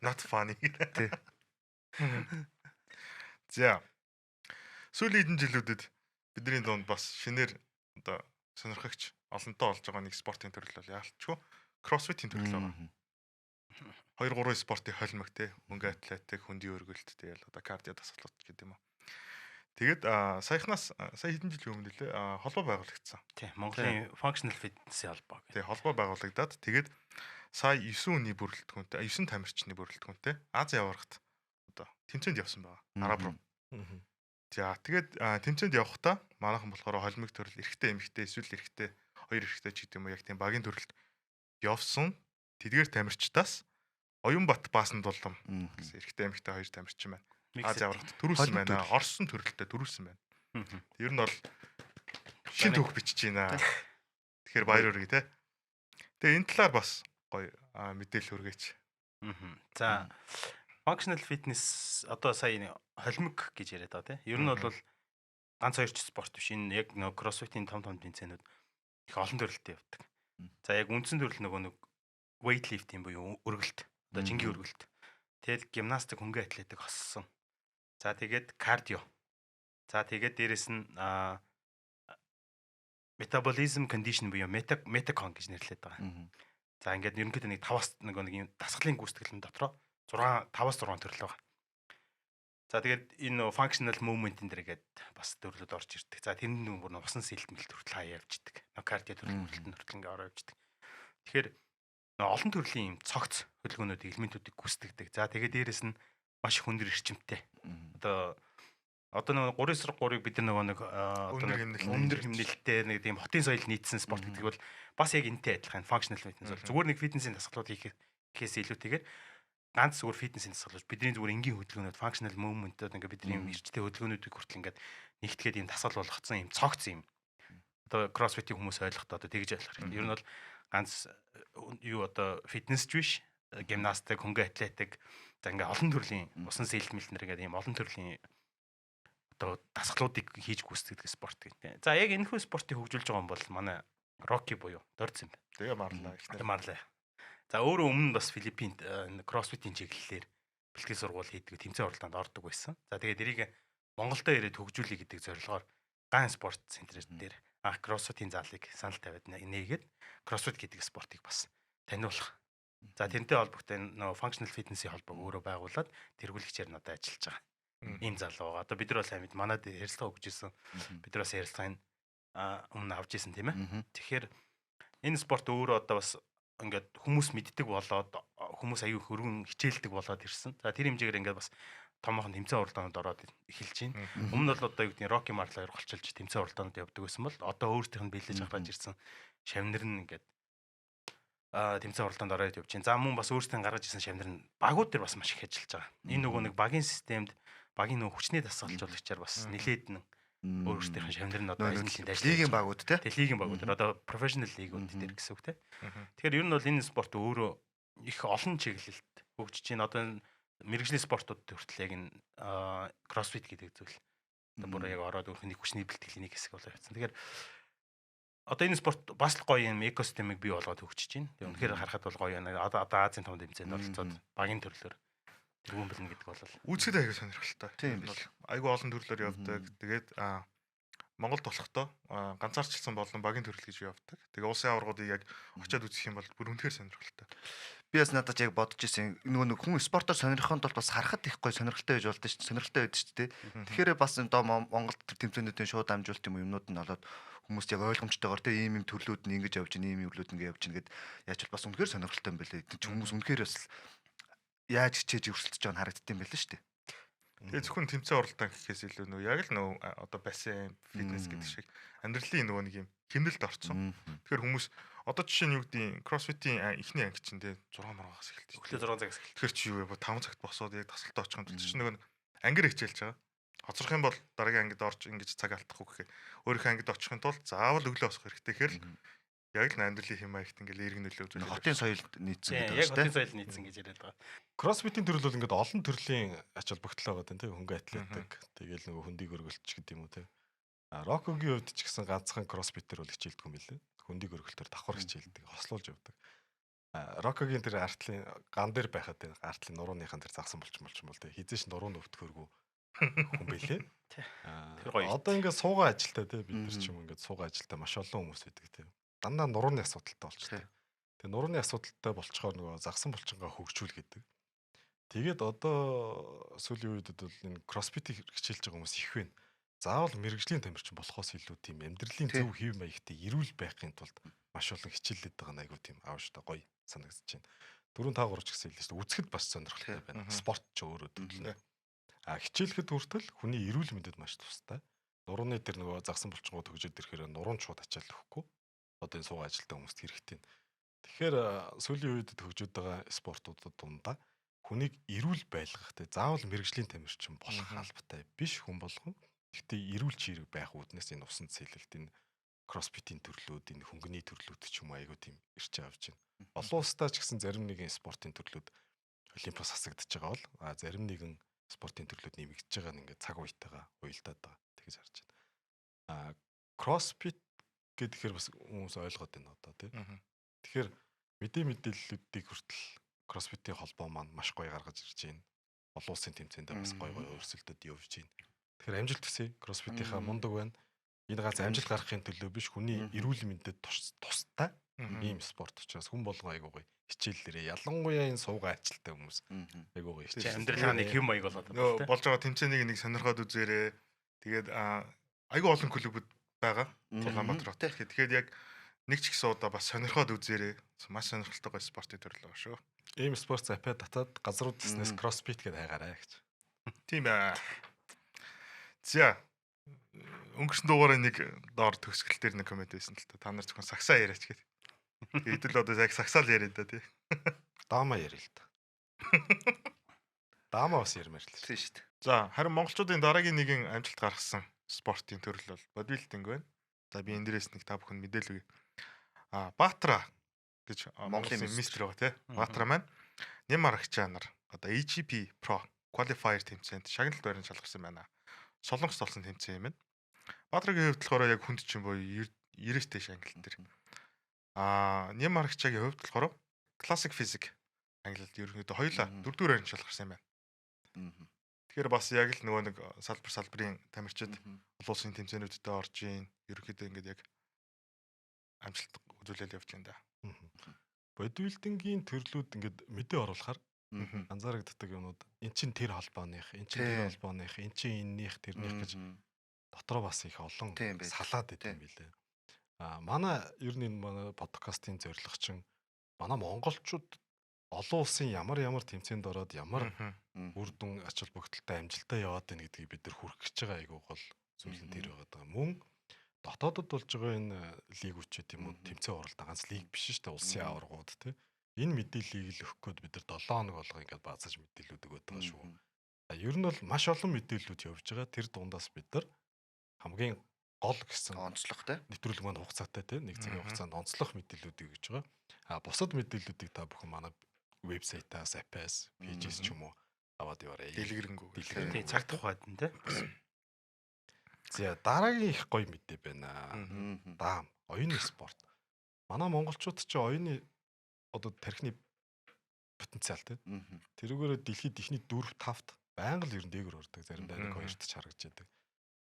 Not funny.
Тий.
За. Сүүлийн жилүүдэд бидний дунд бас шинээр одоо сонирхогч олонтоо болж байгаа нэг спортын төрөл бол яалтчгүй кроссфитийн төрөл байгаа. 2-3 спортын холимог те хөнгө атлетик, хөндийн өргөлт тэгэл одоо кардио дасгалууд гэдэг юм уу. Тэгээд саяхнаас сая хэдэн жилийн өмнө лээ холбоо байгуулагдсан.
Тий, Монголын functional fitness-ийн холбоо гэх.
Тий, холбоо байгуулагдаад тэгээд сая 9 хүний бүрэлдэхүүнтэй 9 тамирчны бүрэлдэхүүнтэй Азийн аваргад одоо тэмцээнд явсан байгаа. Араб руу. За тэгээд тэмцээнд явахдаа манайхан болохоор холимог төрөл эрэгтэй эмэгтэй эсвэл эрэгтэй хоёр эрэгтэй ч гэдэг юм уу яг тийм багийн төрөлд явсан. Тэдгээр тамирчдаас Оюнбат Баасан дулам гэсэн эрэгтэй эмэгтэй хоёр тамирчин байна. Азийн аваргад төрүүлсэн байна. Орсон төрөлтөд төрүүлсэн байна. Ер нь бол шин түүх бичиж байна. Тэгэхээр баяр хүргэе те. Тэгээ энэ талаар бас гоё мэдээлэл хүргээч.
За functional fitness одоо сая холимог гэж яриад байгаа тийм. Ер нь бол ганц хоёр ч спорт биш. Энэ яг нөгөө кроссфитийн том тэмцээнүүд их олон төрөлтэй явдаг. За яг үндсэн төрөл нөгөө weight lifting буюу өргөлт. Одоо жингийн өргөлт. Тэгэл гимнастик, хөнгөн атлетик хосссон. За тэгээд кардио. За тэгээд дээрэс нь metabolism condition буюу metacon гэж нэрлэдэг байгаа. За ингээд ерөнхийдөө нэг 5-аас нэг юм дасгалын гүйцэтгэлэн дотроо 5-аас 6 төрөл байгаа. За тэгээд энэ functional movement-ын дээргээд бас төрлөд орж ирдэг. За тэрний нэг бүр усан сэлтмэлт хүртэл хаяа явждаг. Кардио төрөл хүртэл ингээд ороо явждаг. Тэгэхээр олон төрлийн юм цогц хөдөлгөөнүүдийг элементүүдийг гүйцэтгэдэг. За тэгээд дээрэс нь маш их өндөр эрчимтэй. Одоо нэг 3-3-ыг бид нэг өндөр хэмнэлттэй нэг тийм хотын соёл нийцсэн спорт гэдэг бол бас яг энэтэй адилхан functional fitness бол зүгээр нэг фитнесийн дасгалууд хийхээс илүүтэйгээр ганц зүгээр фитнесийн дасгалууд бидний зүгээр энгийн хөдөлгөөнүүд functional movement-ууд ингээд бидний эрчтэй хөдөлгөөнүүдийг хүртэл ингээд нэгтгээд юм дасгал болгоцсон юм цогц юм. Одоо CrossFit-ийн хүмүүс ойлгохдоо одоо тэгж ойлгох хэрэгтэй. Ер нь бол ганц юу одоо фитнес ч биш, гимнастик, хөнгөн атлетик за ингээд олон төрлийн усан сэлтмэлт нэр ингээд ийм олон төрлийн одоо дасгалуудыг хийж гүйцэтгэдэг спорт гэдэг. За яг энэ хүү спортыг хөгжүүлж байгаа юм бол манай Rocky буюу Дорц юм байна.
Тэгээ марлаа ихнэр
марлаа. За өөрөө өмнө бас Филиппинд CrossFit-ийн чиглэлээр бэлтгэл сургууль хийдэг, тэмцээн уралдаанд ордог байсан. За тэгээд эрийг Монголдо ирээд хөгжүүлэх гэдэг зорилгоор Ган спорт центрээр дээр CrossFit-ийн залыг санал тавиад нээгээд CrossFit гэдэг спортыг бас таниулах. За тэрнтэй холбогдсон нөгөө functional fitness-ийн холбоог өөрөө байгуулад тэргүүлэгчээр надад ажиллаж байгаа. Ийм залуу байгаа. Одоо бид нар бол амьд манад ярилцлага өгч ирсэн. Бид нар бас ярилцлагын өмнө авч ирсэн тийм ээ. Тэгэхээр энэ спорт өөрөө одоо бас ингээд хүмүүс мэддэг болоод хүмүүс аюу хөргөн хичээлдэг болоод ирсэн. За тэр хэмжээгээр ингээд бас томоохон тэмцээн уралдаанууд ороод эхэлж байна. Өмнө нь бол одоо юу гэдэг нь Rocky Marley голчилж тэмцээн уралдаанууд явдаг байсан бол одоо өөртөөх нь биелэж гаргаж ирсэн шавнар нь ингээд тэмцээн уралдаанд ороод явж байна. За мөн бас өөртөө гаргаж ирсэн шавнар нь багууд дээр бас маш их ажиллаж байгаа. Энэ нөгөө нэг багийн системд багийн нөгөө хүчний дасгалжуулагчаар бас нэлээд нэг өөрсдийнх нь шавнар нь одоо
лигийн багууд те.
Лигийн багууд одоо профешнл лигүүд дээр гэсэн үг те. Тэгэхээр ер нь бол энэ спорт өөрөө их олон чиглэлд хөгжиж байна. Одоо мэрэгжлийн спортууд хүртэл яг энэ CrossFit гэдэг зүйл одоо бүр яг ороод өөрхний хүчний бэлтгэлийн нэг хэсэг болоо явцсан. Тэгэхээр одоо энэ спорт бас л гоё юм экосистемийг бий болгоод хөгжиж байна. Тэгээ үнэхээр харахад бол гоё байна. Одоо Азийн том тэмцээнд оролцоод багийн төрлөөр тэргүүн бэлэн гэдэг бол
Үзэхэд аягүй сонирхолтой.
Тийм
Энэ
биш.
бол аягүй олон төрлөөр явдаг. Тэгээд Монголд болохдоо ганцаарчлсан болон багийн төрөл гэж явдаг. Тэгээ улсын аваргуудыг яг очиад үзэх юм бол бүр үнэхээр сонирхолтой.
Би бас надад яг бодож ирсэн нөгөө хүн спортоор сонирхохын тулд бас харахад их гоё сонирхолтой байж болдог шүү дээ. Сонирхолтой байдаг шүү дээ. Тэгэхээр бас энэ Монголд тэмцээнүүдийн шууд амжуулт юмнууд нь болоод хүмүүст яг ойлгомжтойгоор ийм төрлүүд нь ингэж явж байна, ийм төрлүүд ингэ явж байна гэд яаж ч бас үнэхээр сонирхолтой юм байлээ. Хүмүүс үнэхээр бас яаж хичээж өрсөлдөж байгаа нь харагддаг юм байлээ шүү дээ.
Тэгээ зөвхөн тэмцээн оролтон гэхээс илүү нөгөө яг л нөгөө одоо бассейн, фитнес гэдэг шиг амьдралын нөгөө нэг юм хэмнэлд орцсон. Тэгэхээр хүмүүс одоо жишээ нь юу гэдэг кроссфитийн эхний анги чинь те 6 маргаас эхэлдэг.
өглөө 6 цагаас эхэлдэг.
Тэгэхээр чи юу вэ? 5 цагт босоод яг тасалтаа очих юм бол чи нөгөө ангир хичээлж байгаа. Хоцрох юм бол дараагийн ангид орж ингэж цаг алдахгүй гэхээр өөрийнхөө ангид очихын тулд заавал өглөө босох хэрэгтэй. Тэгэхээр л яг л амьдралын хэм маягт ингээл эргэн нөлөө үзүүлж
Хотын соёлд нийцсэн гэдэг
Яг
шүү
хотын
дээ.
соёл нийцсэн гэж яриад байгаа.
Кроссфитийн төрөл бол ингээд олон төрлийн ач холбогдол байгаа тийм хөнгө атлетик тэгэл нөгөө хөндийг өргөлтч гэдэг юм уу тийм. Рокогийн хувьд ч гэсэн ганцхан кроссфитер бол хичээлдэг юм билээ. Хөндийг өргөлтөөр давхар хичээлдэг, хослуулж явдаг. Рокогийн тэр артлын ган дээр байхад тийм артлын нурууныхан тэр загсан болчмол тийм хизээш нуруу өвтгөргөө хүн билээ. Одоо ингээд суугаа ажилтаа тийм бид нар ч юм ингээд суугаа ажилтаа маш олон хүмүүс байдаг тийм. Дандаа нурууны асуудалтай болчихсон. Тэгээ нурууны асуудалтай болчхоор нөгөө загсан булчингаа хөгжүүл гэдэг. Тэгээд одоо сүүлийн үед бол энэ кроссфитийг хичээлж байгаа хүмүүс их байна. Заавал мэрэгжлийн тамирчин болохоос илүү тийм амьдралын зөв хэв маягтай эрүүл байхын тулд маш олон хичээллээд байгаа нэг айгуу тийм аавштай гоё санагдаж байна. 4-5 3 ч гэсэн хэлсэн шүү дээ. Үзэхэд бас сонирхолтой байна. Спорт ч өөрөө төрлөө. Хичээлэхэд хүртэл хүний эрүүл мэндэд маш тустай. Нурууны тэр нөгөө загсан булчингууд хөгжөөд ирэхээр нуруунд шууд ачаал өгөхгүй. Одоо энэ суугаа ажилтаа хүмүүст хэрэгтэй. Тэгэхээр сүүлийн үед хөгжөөд байгаа спортуудад дундаа хүнийг эрүүл байлгахтай заавал мэрэгжлийн тамирчин болох албатай биш хүн болгон. Гэхдээ эрүүл чирэг байх үүднээс энэ усан цэлэлт энэ кроссфитийн төрлүүд энэ хөнгөний төрлүүд ч юм уу айгуу тийм ирч авч байна. Олон улстай ч гэсэн зарим нэгэн спортын төрлүүд олимпиас хасагдж байгаа бол зарим нэгэн спортын төрлүүд нэмэгдэж байгаа нь ингээд цаг үетэйгээ уялдаад байгаа. Тэгж харж байна. Кроссфит гэхээр бас хүмүүс ойлгоод байна одоо тийм. Тэгэхээр мэдээллүүдийг хүртэл кроссфитийн холбоо маань маш гоё гаргаж ирж байна. Олон улсын тэмцээндээ бас гоё өрсөлдөд явж байна. Тэгэхээр амжилт хүсье. Кроссфитийнхаа мундаг байна. Энэ ганц амжилт гаргахын төлөө биш хүний эрүүл мэндэд тустай ийм спорт учраас хүн болгоо айгуу гоё хичээллэрээ ялангуяа энэ суугаа ажилттай хүмүүс айгуу гоё хичээл.
Амьдралын нэг хэм маяг болоод
байна. Болж байгаа тэмцээнийг нэг сонирхоод үзээрэй. Тэгээд айгуу олон клубуд байгаа. Улаанбаатар хот. Тэгэхээр яг нэг ч гэсэн удаа бас сонирхоод үзээрэй. Маш сонирхолтой гоё спортын төрөл байгаа шүү.
Ийм спорт запад татаад газрууд дэснээс кроссфит гэдээ хайгаарай гэж.
Тийм ээ. За өнгөрсөн дугаараа нэг доор төгсгөл дээр нэг комент байсан л та нар зөвхөн сагсаа яриач гээд. Хэдэл одоо яг сагсаал яриа да тий.
Даама яриа л та. Даама бас ярмаар л
Тийм шүү дээ.
За харин монголчуудын дараагийн нэгэн амжилт гаргасан спортын төрөл бол бодибилдинг байна. За би энэ дээрээс нэг та бүхэн мэдээлэл өгье. Баатара гэж Монголын мистер байгаа тий. Баатара маань Нямар агчаа нар одоо AGP Pro Qualifier тэмцээнд шагналт байранд шалгарсан байна. Солонгост болсон тэмцээн юм байна. Баатарагийн хувьд болохоор яг хүнд чинь буюу 90-тэй шагналт төр. Нямар агчаагийн хувьд болохоор Classic Physics англиад ерөнхийдөө хоёулаа 4-р байранд шалгарсан юм байна. Тэгэхээр бас яг л нөгөө нэг салбарын тамирчид олон улсын тэмцээнүүдэд орж ийн ерөнхийдөө ингээд яг амжилт үзүүлэл явж байна да.
Бодибилдингийн төрлүүд ингээд мэдээ оруулахаар анзаарэгддэг юмнууд эн чин тэр холбооных, эн чин тэр холбооных, эн чин эннийх тэрнийх гэж дотроо бас их олон салаад идэв юм билээ. Манай ер нь энэ манай подкастын зорилго чинь манай монголчууд олон улсын ямар тэмцээнд ороод ямар үр дүн ач холбогдолтой амжилтаа яваад байна гэдгийг бид нар хүрэх гэж байгаа айгуу гол зүйл нь тэр байгаа. Мөн дотоодод болж байгаа энэ лигүүчүүд юм уу тэмцээн оролдог ганц лиг биш шүү дээ улсын аваргууд тий. Энэ мэдээллийг л өгөх гээд бид нар 7 хоног болго ингээд баазаж мэдээлүүд өгöd байгаа шүү. Ер нь бол маш олон мэдээллүүд явж байгаа. Тэр дундаас бид нар хамгийн гол гэсэн
онцлогтой
нэвтрүүлэг маань хугацаатай тий. Нэг цагийн хугацаанд онцлох мэдээллүүдийг өгж байгаа. Бусад мэдээллүүдийг та бүхэн манай вебсайтаас, аппаас, пэйжээс ч юм уу аваад яваарай.
Дэлгэрэнгүй.
Цаг тухайд нь тий.
За дараагийн их гоё мэдээ байна. Даам. Оюуны спорт. Манай монголчууд ч оюуны одоо тархины потенциалтай. Тэрүүгээр дэлхийд ихний 4 5-т байнга л ер нь дээгүүр ордог. Заримдаа 1 2-т ч харагдаж байдаг.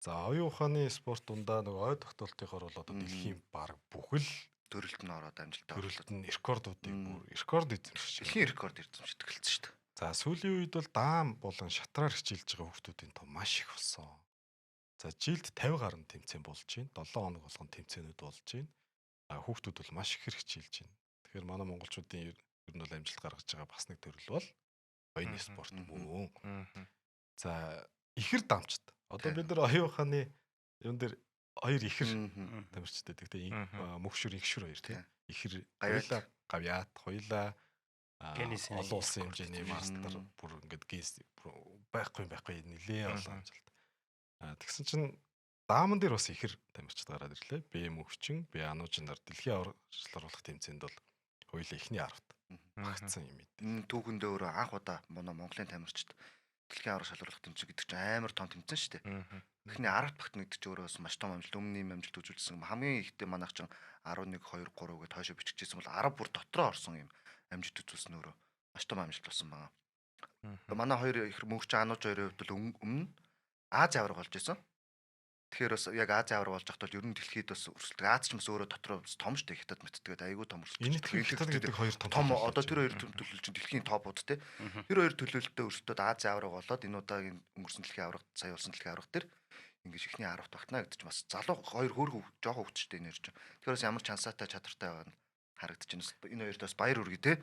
За оюун ухааны спорт дундаа нэг ой тогтоолтынхоор бол одоо дэлхийн баг бүхэл
төрөлд нь ороод амжилттай.
төрөлд нь рекордуудыг бүр рекорд эзэмшиж.
Дэлхийн рекорд эзэмшиж эхэлсэн шүү дээ.
За сүүлийн үед бол даам болон шатраар хичээлж байгаа хүүхдүүдийн том маш их болсон. За жилд 50 гаруй тэмцээн болж байна. 7 хоног болгон тэмцээнүүд болж байна. Хүүхдүүд бол маш их хичээлж байна. Тэгэхээр манай монголчуудын ер нь бол амжилт гаргаж байгаа бас нэг төрөл бол оюуны спорт мөн. За ихэр дамжт. Одоо бид нар оюун ухааны юм дээр хоёр ихэр тамирчтай гэдэг тийм мөхшөр ихшөр хоёр тийм. Ихэр гавьяат хоёлаа олон улсын хэмжээний мастер бүр ингээд гейс байхгүй нилээ олон амжилт. Тэгсэн чинь дааман дээр бас ихэр тамирчид гараад ирлээ. БМ өвчин, ануужнаар дэлхийн аварчлуулах тэмцээнд бол хоёулаа ихний 10-т багцсан юм ийм.
Энэ түүхэндээ өөрөө анх удаа Монголын тамирчид дэлхийн аврах шалралт тэмцээн гэдэг чинь амар том тэмцээн шүү дээ. Эхний 10-т багтна гэдэг чинь өөрөө маш том амжилт, өмнө нь амжилт үзүүлсэн. Хамгийн ихтэй манайх чинь 11 2 3 гэж хойшоо биччихсэн бол 10 бүр дотроо орсон юм амжилт үзүүлсэн өөрөө маш том амжилт болсон байгаа. Манай хоёр их мөнхч анууч хоёрын хувьд бол өмнө Ази авраг болж исэн. Тэгэхээр бас яг Ази авраг болж байхдаа ер нь дэлхийд бас өрсөлдөг. Аз ч бас өөрөө дотроо том шүү дээ. Хятад мэтдгээд айгүй том өрсөлдөж.
Энэ хятад гэдэг хоёр
том одоо тэр хоёр төлөөлөл чинь дэлхийн топууд те. Тэр хоёр төлөөлөлтөд өрсөлдөд Ази авраг болоод энэ удаагийн өнгөрсөн дэлхийн авраг сая болсон дэлхийн авраг тэр ингэж ихний 10-т багтана гэдэг чинь бас залуу хоёр хөөрхөн жоохон хөвчтэй нэр чинь. Тэгэхээр бас ямар чансаатай чадвартай байгаа нь харагдаж байна. Энэ хоёрт бас баяр үргэ те.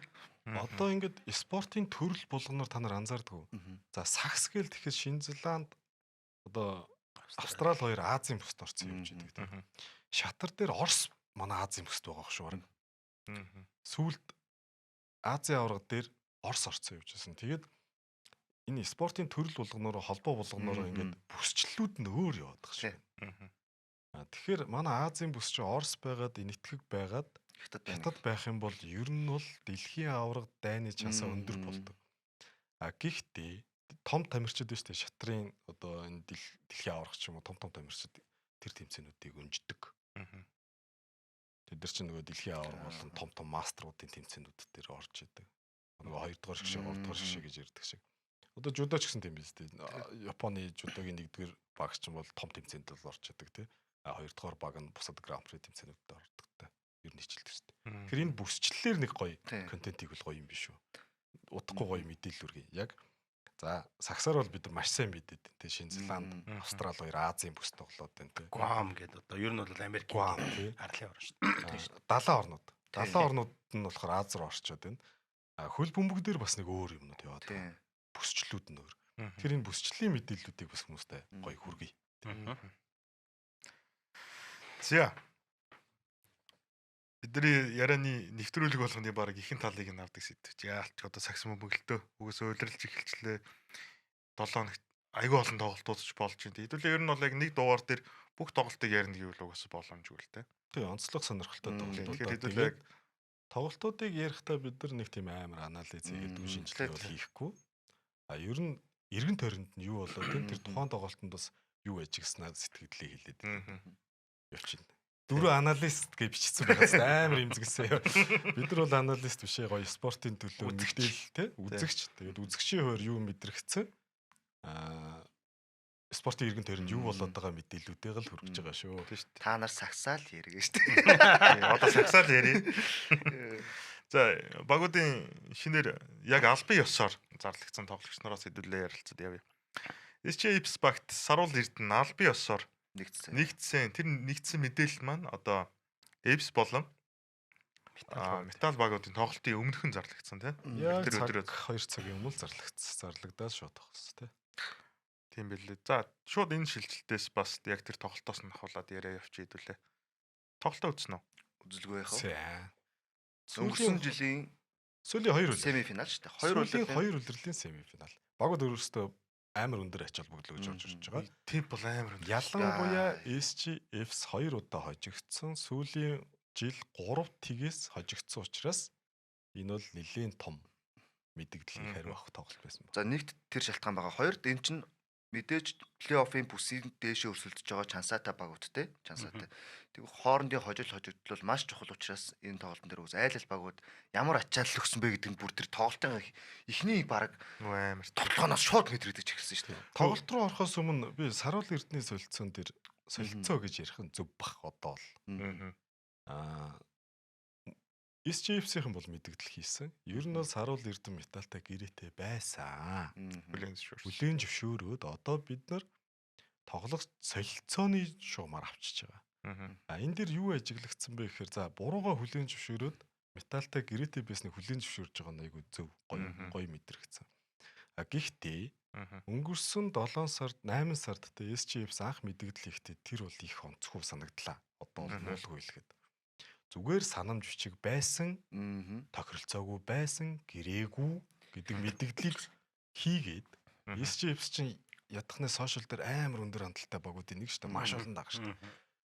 Одоо ингээд спортын төрөл болгоноор та нар анзаардгүй. За сакс гээл тэгэхээр Шинэ Зеланд одоо Австрали хоёр Азийн бүсд орсон юм шиг гэдэг. Шатар дээр Орос манай Азийн бүсд байгаа шүү бараг. Сүүлд Азийн авраг дээр Орос орсон явж байсан. Тэгээд энэ спортын төрөл болгоноор холбоо болгоноор ингээд бүсчлэлүүд нь өөр яваад байгаа шүү. Тэгэхээр манай Азийн бүс чинь Орос байгаад энэтхэг байгаад Хятад байх юм бол ер нь бол дэлхийн авраг дайны чанасаа өндөр болдог. Гэхдээ том тамирчид биш үү шатрын одоо энэ дэлхийн аврагч юм уу том тамирчид тэр тэмцээнүүдийг өнждөг. Тэд нар чинь нөгөө дэлхийн авраг болон том мастеруудын тэмцээнүүд дээр орж идэг. Нөгөө 2 дугаар шигшээ 3 дугаар шигшээ гэж ярьдаг шиг. Одоо жудо ч гэсэн тийм биз дээ. Японы жудогийн 1-р баг ч юм бол том тэмцээнд бол орж идэг тий. 2 дугаар баг нь бусад гран при тэмцээнүүдэд ордог та. Ер нь хичээлдэг шүү дээ. Тэгэхээр энэ бүсчлэлээр нэг гоё контентийг бол гоё юм биш үү? Удахгүй гоё мэдээлэл үргээ. Яг за саксаар бол бид нар маш сайн мэдээд байна тий. Шинэ Зеланд, Австрали хоёр Азийн бүс тоглоод байна тий.
Гуам гэдэг одоо ер нь бол Америк
Гуам тий.
арлын орн шүү дээ.
70 орнууд. 70 орнууд нь болохоор Аз руу орчод байна. Хөл бөмбөг дээр бас нэг өөр юмнууд яваад байна. Бүсчлүүд нь өөр. Тэгэхээр энэ бүсчлийн мэдээллүүдийг бас хүмүүстэй гоё хүргэе.
За. Бидний ярианы нэвтрүүлэг болгоны баг ихэнх талыг нь авдаг сэдвч. Яалч одоо сакс бөглөлтөө үгээс уйлралж эхэлчлээ. 7 хоногт айгүй олон тоглолтууд ч болж байна. Хэдүүлээ ер нь бол яг нэг дугаар дээр бүх тоглолтыг ярина гэвэл угаас боломжгүй л те.
Тэг онцлог сонирхолтой тоглолт.
Тэгэхээр хэдүүлээ яг
тоглолтуудыг ярихдаа бид нар нэг тийм амар анализ хийгээд үе шинжилгээ бол хийхгүй. Ер нь эргэн тойронд нь юу болоод тэр тухайн тоглолтод бас юу яж гиснаа сэтгэлдээ хэлээд явчихна. 4 аналист гэж бичсэн байгаас амар имзэгсэн. Бид нар бол аналист биш ээ, гоё спортын төлөө мэдээлэл те үзэгч. Тэгээд үзэгчийн хувьд юу мэдрэгцэн спортын эргэн тойронд юу болоод байгаа мэдээллүүдийг л хүргэж байгаа шүү.
Тийм шүү. Та нар сагсаал яриг шүү дээ.
Одоо сагсаал ярив. За багуудын шинээр яг албан ёсоор зарлагдсан тоглогч нараас хэдүүлээ ярилцаад явъя. SJX багт Саруул Эрдэнэ албан ёсоор нэгдсэн. Тэр нэгдсэн мэдээлэл маань одоо Эвс болон метал багуудын тоглолтын өмнөхөн зарлагдсан тийм.
Тэр өдрөө 2 цагийн өмнө зарлагдаад шууд тохсон тийм.
Тийм билээ. За шууд энэ шилжилтээс бас яг тэр тоглолтоос нь хавлаад яриа явчих хэдүүлээ. Тоглолтоо үзсэн үү?
Үзэлгүй яах вэ?
Өнгөрсөн
жилийн
сүүлийн 2
семифинал шүү дээ.
2 үлрэлийн семифинал. Багууд өөрөөсөө амар өндөр ач холбогдол гэж орж ирж байгаа.
Тэп бол амар өндөр.
Ялангуяа SGFs 2 удаа хожигдсон. Сүүлийн жил 3 тгээс хожигдсон учраас энэ бол нэлийн том мэдэгдлийн хариу авах тоглолт байсан байна.
За нэгт тэр шалтгаан байгаа. Хоёрд эн чинь мэдээж плей-оффын бүсийн дээшээ өрсөлдөж байгаа Чансаатай багуудтай Чансаатай. Тэг хоорондын хожигдол маш чухал учраас энэ тоглолтын дээр үз айл багууд ямар ачаалал өгсөн бэ гэдэг нь бүр тэр тоглолтын эхний баг
амар
тоглооноос шууд мэдрэгдэж эхэлсэн шүү дээ.
Тоглолт руу орохоос өмнө би Саруул Эрдэнэ солилцоон дээр солилцоо гэж ярих нь зөв бах одоо л. SJF-ийн бол мэдэгдэл хийсэн. Ер нь бол Саруул Эрдэнэ металтай гэрээтэй байсан. Хүлээн зөвшөөрөөд одоо бид нар тоглох солилцооны шугамар авчиж байгаа. Энэ дэр юу ажиглагдсан бэ гэхээр за бурууга хүлээн зөвшөөрөөд металтай гэрээтэй байсныг хүлээн зөвшөөрж байгаа нь айгүй зөв гоё мэдрэгдсэн. Гэхдээ өнгөрсөн 7 сард 8 сард тэ SJF анх мэдэгдэл хийхдээ тэр бол их онцгүй санагдлаа. Одоо бол нуулгүй хэлэхэд. Зүгээр санамж бичиг байсан, тохиролцоогүй байсан, гэрээгүй гэдэг мэдэгдлийг хийгээд SJF чинь ядахны сошиал дээр амар өндөр хандлттай багуудын нэг шүү дээ. Маш олон дага шүү дээ.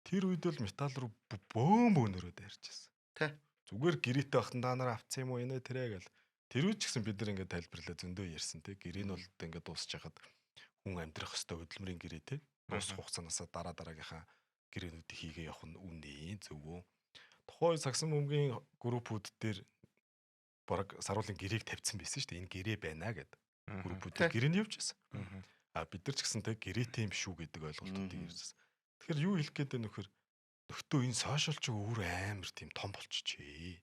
Тэр үед бол метал руу бөөнөрөө дайрч байсан.
Тэ.
Зүгээр гэрээтэй ахтан та нараа авцсан юм уу инэ тэрэ гэл. Тэр үед ч гэсэн бид нар ингээд тайлбарлаа зөндөө ярьсан те. Гэрээ нь бол ингээд дуусч хахад хүн амьдрах хэвээр хөдөлмөрийн гэрээ те. Дуусах хугацаанаас дараагийнхаа гэрээнүүдийг хийгээ явах нь үнэ зөвөө. Тухайн сагсан бөмбөгийн группүүд дээр бараг Саруулын гэрээг тавьсан байсан шүү дээ. Энэ гэрээ байна гэд. Группүүд гэрээнд явж байсан. Бид нар ч гэсэн те гэрээтэй юм шүү гэдэг ойлголтуудыг ярьсан. Тэгэхээр юу хэлэх гээд байна нөхөр нөхдөө энэ сошиал ч өөр амар тийм том болчихжээ.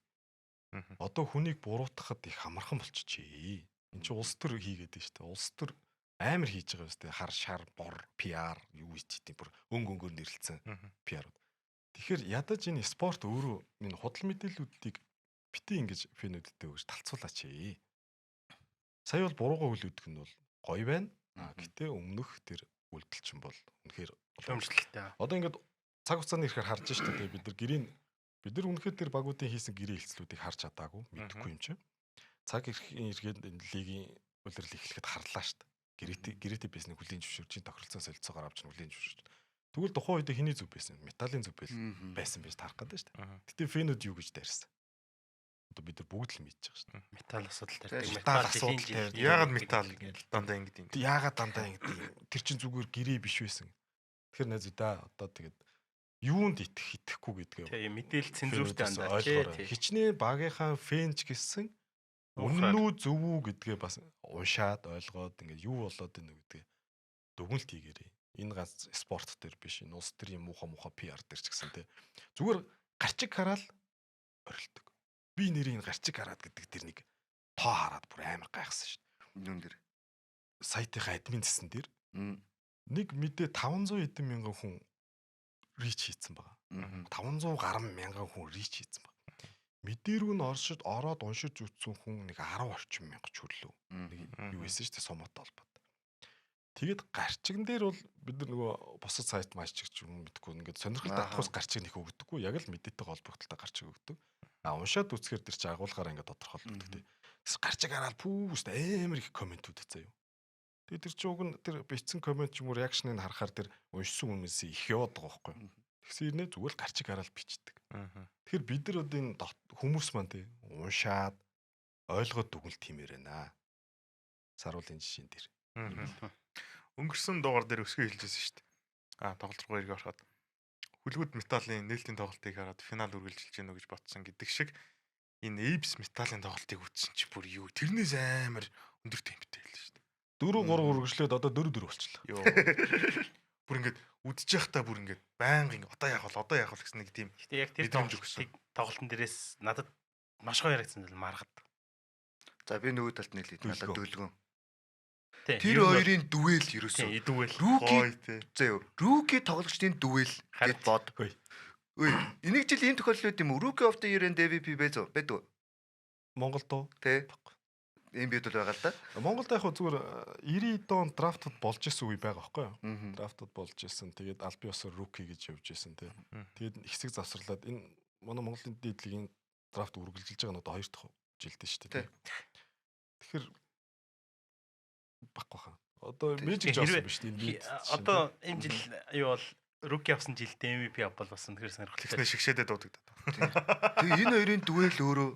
Одоо хүнийг буруутгахад их хамархан болчихжээ. Энд чинь улс төр хийгээд байна шүү дээ. Улс төр амар хийж байгаа шүү дээ. Хар шар бор PR юу гэдэг бүр өнгөөр нэрлэлсэн PR-ууд. Тэгэхээр ядаж энэ спорт өөрөө энэ худал мэдээллүүдийг бити ингэж фэнүүдтэй өгч талцуулаач. Сая бол буруугаа хүлээдэг нь бол гоё байна. Гэтэ өмнөх тэр үйлдэл чинь бол үнэхээр
уламжлалтай.
Одоо ингээд цаг хугацааны ихээр харж штэ тий бид нар үнэхээр тэр багуудын хийсэн гэрээ хэлцлүүдийг харж чадаагүй мэдэхгүй юм чинь. Цаг ирэхийн иргэд энэ лигийн үлрэл эхлэхэд харлаа штэ. Гэрээтэй байсныг хүлээн зөвшөөрч тохиролцоо солилцоогоор авч хүлээн зөвшөөрч. Тэгвэл тухайн үед хэний зүв байсан? Металлын зүв байсан байж тарах гэдэг штэ. Гэтэ фэнүүд юу гэж дайрсан? Одоо бид нар бүгд л мэдчихэж байгаа штэ.
Металл асуудал дээр
металл асуудал дээр
яагаад металл гэдэг дандаа ингэдэг юм.
Яагаад дандаа ингэдэг юм. Тэр чин зүгээр гэрээ биш байсан. Тэгэхээр найзуудаа одоо тэгээд юунд итгэхгүй гэдгээ.
Тийм мэдээлэл цензуртай андаа тий.
Хичнээн багийнхаа фэнч гэсэн үнэн үү зөв үү гэдгээ бас уншаад ойлгоод ингээд юу болоод байна гэдгээ дүгнэлт хийгээрэй. Энэ ганц спорт дээр биш. Энэ улс төрийн муухай PR дээр ч гэсэн тий. Зүгээр гарчиг хараад орилдог. Би нэрийн гарчиг хараад гэдэг тэр нэг тоо хараад бүр амар гайхсан шүү дээ.
Юун дээр
сайтынхаа админ гэсэн дээр нэг мэдээ 500 эдэн мянган хүн рич хийцэн байгаа. 500 гаруй мянган хүн рич хийцэн байгаа. Мэдээ рүү нь ороод уншиж үзсэн хүн нэг 10 орчим мянга ч хүрлээ. Нэг юу байсан шүү дээ Сомот холбоод. Тэгээд гарчигн дээр бол бид нар нөгөө босод сайт маачч юм мэдгүй ингээд сонирхолтой татхус гарчиг нэх өгдөггүй. Яг л мэдээтэй холбогдолтой гарчиг өгдөг. Уншаад үзэхээр тэр чинь агуулгаараа ингээд тодорхойлдог тий. Тэс гарчиг хараад пүүст амар их комментүүд заяа. Тэгээд тэр чинь уг нь тэр бичсэн коммент юм уу реакшныг харахаар тэр уншсан хүмүүсийн их яваад байгаа байхгүй. Тэгсэн ирнэ зүгээр л гарчиг хараад бичдэг. Тэгэхээр бид нар одоо энэ хүмүүс маань тий уншаад ойлгоод дүгнэлт хиймээр байна. Саруулын жишээн дээр.
Өнгөрсөн дугаар дээр өсгөө хэлжсэн шүү дээ. Тоглолт руу эргээ ороход хүлгүүд металлын нээлтийн тоглолтыг хараад финал үргэлжилж гэнэ гэж бодсон гэдэг шиг энэ Apes металлын тоглолтыг үзсэн чи бүр юу тэрнээс амар өндөр темптэй хэлсэн шүү дээ.
4-3 үргэлжлээд одоо 4-4 болчихлоо.
Йоо. Бүр ингээд үдчих яхтаа бүр ингээд байнга одоо яах вэ гэсэн нэг тийм.
Гэтэ яг тэр тоглолтын дээрээс надад маш гоё яригдсан л маргад.
За би нөгөө талд нийлээд надад дөлгөн.
Тэр
хоёрын дүвэл ерөөсөө Rookie тоглогчдын дүвэл гэд бод. Үй, энийг жил ийм тохиолдол юм уу? Rookie of the Year-ын MVP байдаг.
Монголд уу?
Тэ. Ийм бид бол байгаа л да.
Монголд яг зүгээр 90 он драфтд болж исэн үе байгаа байхгүй юу? Драфтд болж исэн. Тэгээд аль биесээр Rookie гэж явж исэн тий. Тэгээд хэсэг завсарлаад энэ манай Монголын дээдлэгийн драфт үргэлжилж байгаа нь одоо 2 дахь жилдээ шүү дээ. Тэгэхээр баггүй хаа. Одоо Magic Johnson биш тийм би.
Одоо энэ жил юу бол Rookie авсан жилд MVP авбал басан тэгэхээр сонирхолтой.
Тэгснэ шигшээдээ дуудагдаад.
Тэгээ энэ хоёрын дүвэл өөрөө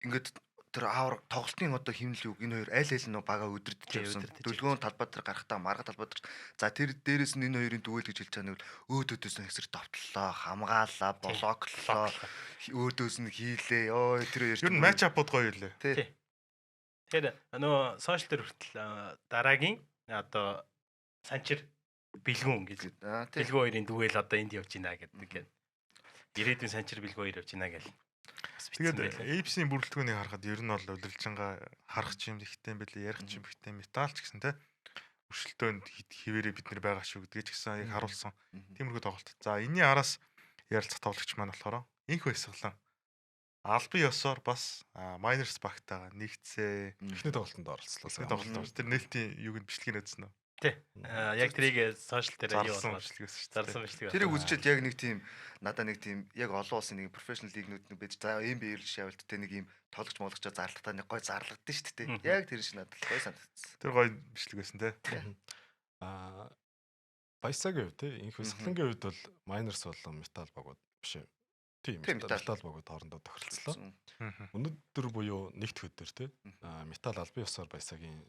ингээд тэр аавар тоглолтын одоо хэмнэл үг энэ хоёр аль нь бага өдөрдөж явсан. Дөлгөөн талбай дээр гарахтаа марга талбай дээр. За тэр дээрээс нь энэ хоёрын дүгэл гэж хэлж байгаа нь өөдөөс нь хэсэр давтлаа, хамгаалаа, блоклоо, өөдөөс нь хийлээ. Ёо тэр хоёр.
Ер нь матч апууд гоё юу лээ.
Тий.
Тэгэхээр нөгөө сошиал дээр хүртэл дараагийн одоо санчир бэлгүүн гэж бэлгүү хоёрын дүгэл одоо энд явж гинэ гэдэг. Ирээдүйн санчир бэлгүү хоёр явж гинэ гэл.
Тэгээд Apes-ийн бүрэлдэхүүнийг харахад ер нь бол удирдлагынгаа харах ч юм ихтэй байлээ, ярих ч юм ихтэй, металл ч гэсэн те өршөлтөөнд хിവэрэ бид нар байгаа шүү гэдгийг ч гэсэн яг харуулсан. Тиймэрхүү тоглолт. За энэний араас ярилцах тоглогч маань болохоор инх байсгалан албан ёсоор бас Miners багтаага нэгцээ.
Эхний тоглолтод оролцлоо.
Эхний тоглолт. Тэр нээлтийн юуг нь бичлэгийг нэзсэн үү?
Тий. Яг трийг сошиал дээр юу
зарласан
болгоод
бичлэгээс шүү дээ.
зарласан бичлэг.
Тэрийг үзчихэд яг нэг тийм надаа нэг тийм яг олон улсын нэг профешнл лигнүүд нэг байж за NBA ирж шавлт те нэг юм тоглож молгочоо зарлахтаа нэг гой зарлагдсан шүү дээ. Яг тэр шиг надад гой санагдсан.
Тэр гоё бичлэг байсан те.
Баясагийн хувьд те инх Баясгалангийн хувьд бол Miners болон Metal багууд биш ээ. Тийм Metal багууд хоорондоо тохиролцлоо. Өнөөдөр буюу нэгд өдөр те Metal албан ёсоор Баясагийн